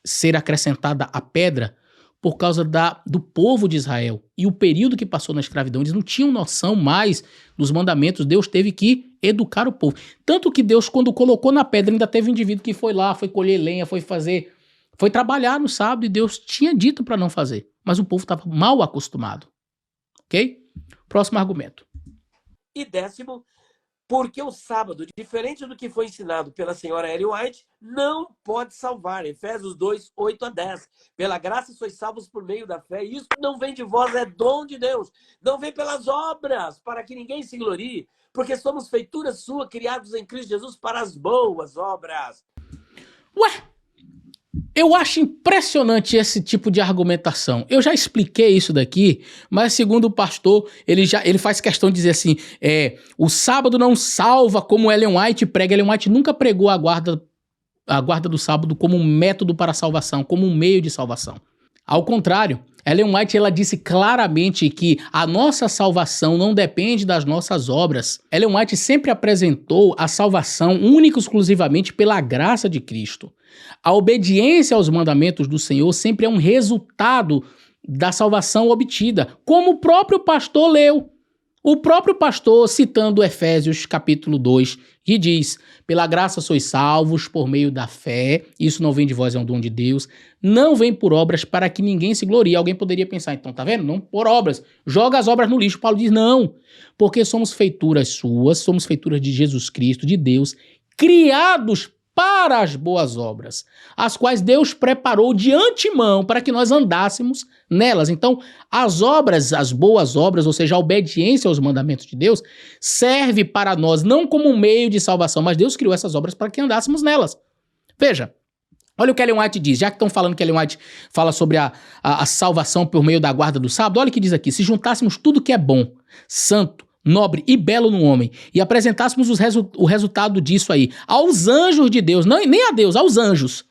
ser acrescentada a pedra por causa do povo de Israel. E o período que passou na escravidão, eles não tinham noção mais dos mandamentos. Deus teve que educar o povo. Tanto que Deus, quando colocou na pedra, ainda teve um indivíduo que foi lá, foi colher lenha, foi trabalhar no sábado, e Deus tinha dito para não fazer. Mas o povo estava mal acostumado. Ok? Próximo argumento. E 10º, porque o sábado, diferente do que foi ensinado pela senhora Ellen White, não pode salvar. Efésios 2, 8 a 10. Pela graça sois salvos por meio da fé. Isso não vem de vós, é dom de Deus. Não vem pelas obras, para que ninguém se glorie. Porque somos feitura sua, criados em Cristo Jesus para as boas obras. Ué? Eu acho impressionante esse tipo de argumentação. Eu já expliquei isso daqui, mas segundo o pastor, ele faz questão de dizer assim, o sábado não salva como Ellen White prega. Ellen White nunca pregou a guarda do sábado como um método para a salvação, como um meio de salvação. Ao contrário, Ellen White ela disse claramente que a nossa salvação não depende das nossas obras. Ellen White sempre apresentou a salvação única e exclusivamente pela graça de Cristo. A obediência aos mandamentos do Senhor sempre é um resultado da salvação obtida, como o próprio pastor leu. O próprio pastor, citando Efésios capítulo 2, que diz, pela graça sois salvos por meio da fé, isso não vem de vós, é um dom de Deus, não vem por obras para que ninguém se glorie. Alguém poderia pensar, então, tá vendo? Não por obras, joga as obras no lixo. Paulo diz, não, porque somos feituras suas, somos feituras de Jesus Cristo, de Deus, criados para as boas obras, as quais Deus preparou de antemão para que nós andássemos nelas. Então, as obras, as boas obras, ou seja, a obediência aos mandamentos de Deus, serve para nós não como um meio de salvação, mas Deus criou essas obras para que andássemos nelas. Veja, olha o que Ellen White diz, já que estão falando que Ellen White fala sobre a salvação por meio da guarda do sábado, olha o que diz aqui, se juntássemos tudo que é bom, santo, nobre e belo no homem, e apresentássemos o resultado disso aí aos anjos de Deus, não, nem a Deus, aos anjos,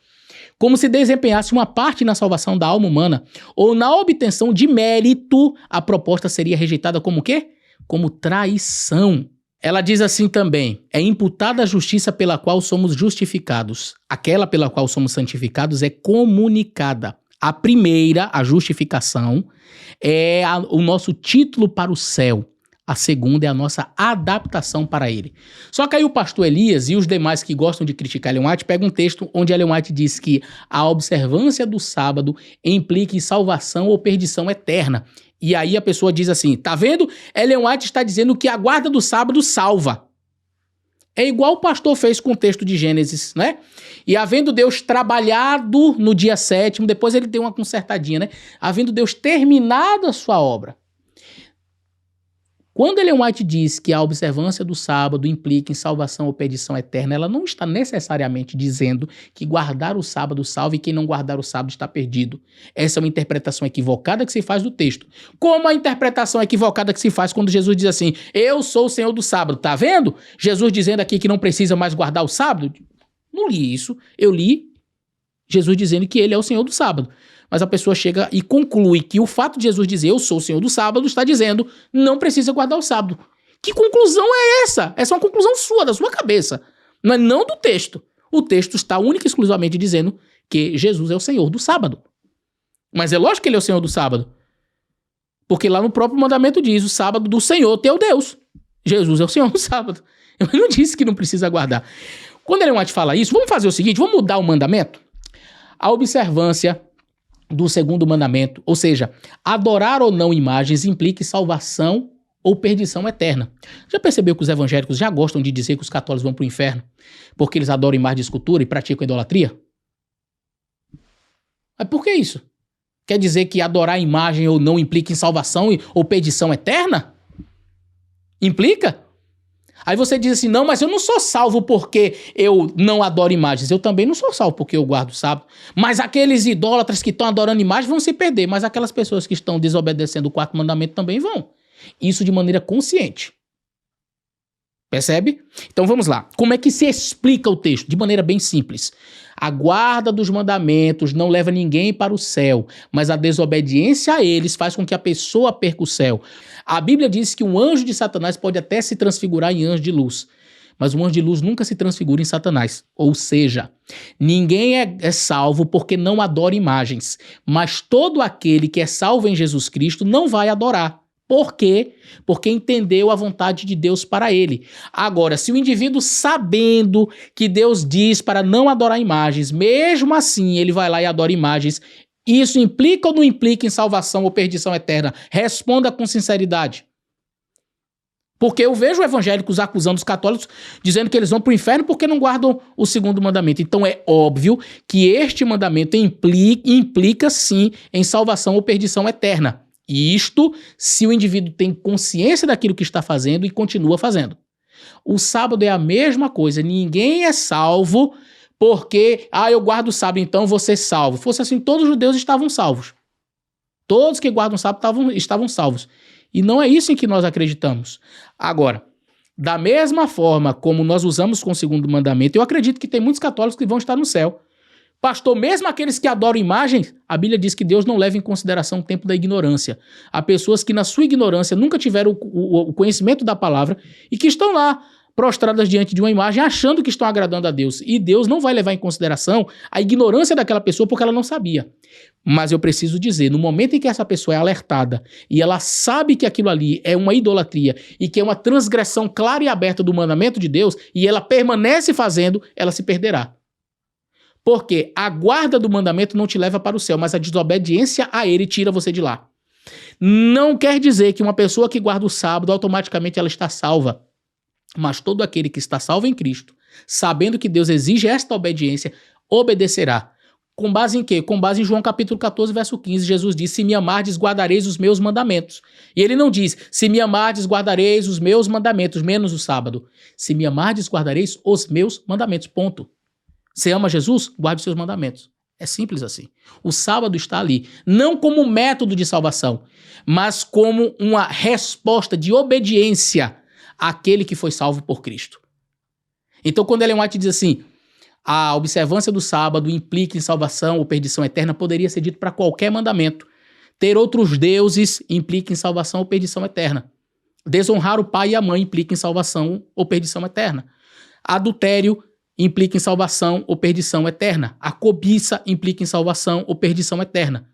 como se desempenhasse uma parte na salvação da alma humana, ou na obtenção de mérito, a proposta seria rejeitada como o quê? Como traição. Ela diz assim também: é imputada a justiça pela qual somos justificados. Aquela pela qual somos santificados é comunicada. A primeira, a justificação, é o nosso título para o céu. A segunda é a nossa adaptação para ele. Só que aí o pastor Elias e os demais que gostam de criticar Ellen White pegam um texto onde Ellen White diz que a observância do sábado implica em salvação ou perdição eterna. E aí a pessoa diz assim, tá vendo? Ellen White está dizendo que a guarda do sábado salva. É igual o pastor fez com o texto de Gênesis, né? E havendo Deus trabalhado no dia 7º, depois ele deu uma consertadinha, né? Havendo Deus terminado a sua obra. Quando Ellen White diz que a observância do sábado implica em salvação ou perdição eterna, ela não está necessariamente dizendo que guardar o sábado salva e quem não guardar o sábado está perdido. Essa é uma interpretação equivocada que se faz do texto. Como a interpretação equivocada que se faz quando Jesus diz assim, eu sou o Senhor do sábado, tá vendo? Jesus dizendo aqui que não precisa mais guardar o sábado. Não li isso, eu li Jesus dizendo que ele é o Senhor do sábado. Mas a pessoa chega e conclui que o fato de Jesus dizer eu sou o Senhor do sábado está dizendo não precisa guardar o sábado. Que conclusão é essa? Essa é uma conclusão sua, da sua cabeça. Não do texto. O texto está única e exclusivamente dizendo que Jesus é o Senhor do sábado. Mas é lógico que ele é o Senhor do sábado. Porque lá no próprio mandamento diz o sábado do Senhor teu Deus. Jesus é o Senhor do sábado. Ele não disse que não precisa guardar. Quando Ellen White fala isso, vamos fazer o seguinte, vamos mudar o mandamento? A observância do segundo mandamento, ou seja, adorar ou não imagens implica salvação ou perdição eterna. Já percebeu que os evangélicos já gostam de dizer que os católicos vão para o inferno porque eles adoram imagens de escultura e praticam idolatria? Mas por que isso? Quer dizer que adorar imagem ou não implica em salvação ou perdição eterna? Implica? Aí você diz assim, não, mas eu não sou salvo porque eu não adoro imagens. Eu também não sou salvo porque eu guardo o sábado. Mas aqueles idólatras que estão adorando imagens vão se perder. Mas aquelas pessoas que estão desobedecendo o quarto mandamento também vão. Isso de maneira consciente. Percebe? Então vamos lá. Como é que se explica o texto? De maneira bem simples. A guarda dos mandamentos não leva ninguém para o céu, mas a desobediência a eles faz com que a pessoa perca o céu. A Bíblia diz que um anjo de Satanás pode até se transfigurar em anjo de luz, mas um anjo de luz nunca se transfigura em Satanás. Ou seja, ninguém é salvo porque não adora imagens, mas todo aquele que é salvo em Jesus Cristo não vai adorar. Por quê? Porque entendeu a vontade de Deus para ele. Agora, se o indivíduo sabendo que Deus diz para não adorar imagens, mesmo assim ele vai lá e adora imagens, isso implica ou não implica em salvação ou perdição eterna? Responda com sinceridade. Porque eu vejo evangélicos acusando os católicos, dizendo que eles vão para o inferno porque não guardam o segundo mandamento. Então é óbvio que este mandamento implica sim em salvação ou perdição eterna. Isto se o indivíduo tem consciência daquilo que está fazendo e continua fazendo. O sábado é a mesma coisa. Ninguém é salvo porque, eu guardo o sábado, então vou ser salvo. Se fosse assim, todos os judeus estavam salvos. Todos que guardam o sábado estavam salvos. E não é isso em que nós acreditamos. Agora, da mesma forma como nós usamos com o segundo mandamento, eu acredito que tem muitos católicos que vão estar no céu. Pastor, mesmo aqueles que adoram imagens, a Bíblia diz que Deus não leva em consideração o tempo da ignorância. Há pessoas que na sua ignorância nunca tiveram o conhecimento da palavra e que estão lá prostradas diante de uma imagem achando que estão agradando a Deus. E Deus não vai levar em consideração a ignorância daquela pessoa porque ela não sabia. Mas eu preciso dizer, no momento em que essa pessoa é alertada e ela sabe que aquilo ali é uma idolatria e que é uma transgressão clara e aberta do mandamento de Deus e ela permanece fazendo, ela se perderá. Porque a guarda do mandamento não te leva para o céu, mas a desobediência a ele tira você de lá. Não quer dizer que uma pessoa que guarda o sábado, automaticamente ela está salva. Mas todo aquele que está salvo em Cristo, sabendo que Deus exige esta obediência, obedecerá. Com base em quê? Com base em João capítulo 14, verso 15, Jesus diz, se me amardes, guardareis os meus mandamentos. E ele não diz, se me amardes, guardareis os meus mandamentos, menos o sábado. Se me amardes, guardareis os meus mandamentos, ponto. Você ama Jesus? Guarde os seus mandamentos. É simples assim. O sábado está ali, não como método de salvação, mas como uma resposta de obediência àquele que foi salvo por Cristo. Então, quando Ellen White diz assim, a observância do sábado implica em salvação ou perdição eterna, poderia ser dito para qualquer mandamento. Ter outros deuses implica em salvação ou perdição eterna. Desonrar o pai e a mãe implica em salvação ou perdição eterna. Adultério implica em salvação ou perdição eterna. A cobiça implica em salvação ou perdição eterna.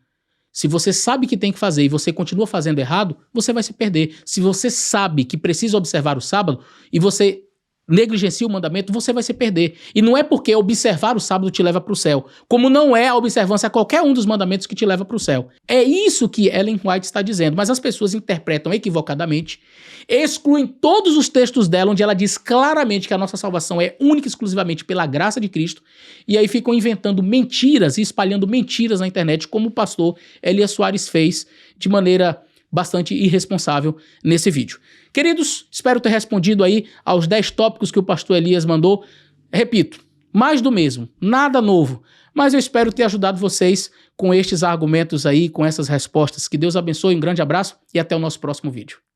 Se você sabe que tem que fazer e você continua fazendo errado, você vai se perder. Se você sabe que precisa observar o sábado e você negligencia o mandamento, você vai se perder. E não é porque observar o sábado te leva para o céu, como não é a observância a qualquer um dos mandamentos que te leva para o céu. É isso que Ellen White está dizendo, mas as pessoas interpretam equivocadamente, excluem todos os textos dela, onde ela diz claramente que a nossa salvação é única e exclusivamente pela graça de Cristo, e aí ficam inventando mentiras e espalhando mentiras na internet, como o pastor Elias Soares fez de maneira bastante irresponsável nesse vídeo. Queridos, espero ter respondido aí aos 10 tópicos que o pastor Elias mandou. Repito, mais do mesmo, nada novo, mas eu espero ter ajudado vocês com estes argumentos aí, com essas respostas. Que Deus abençoe, um grande abraço e até o nosso próximo vídeo.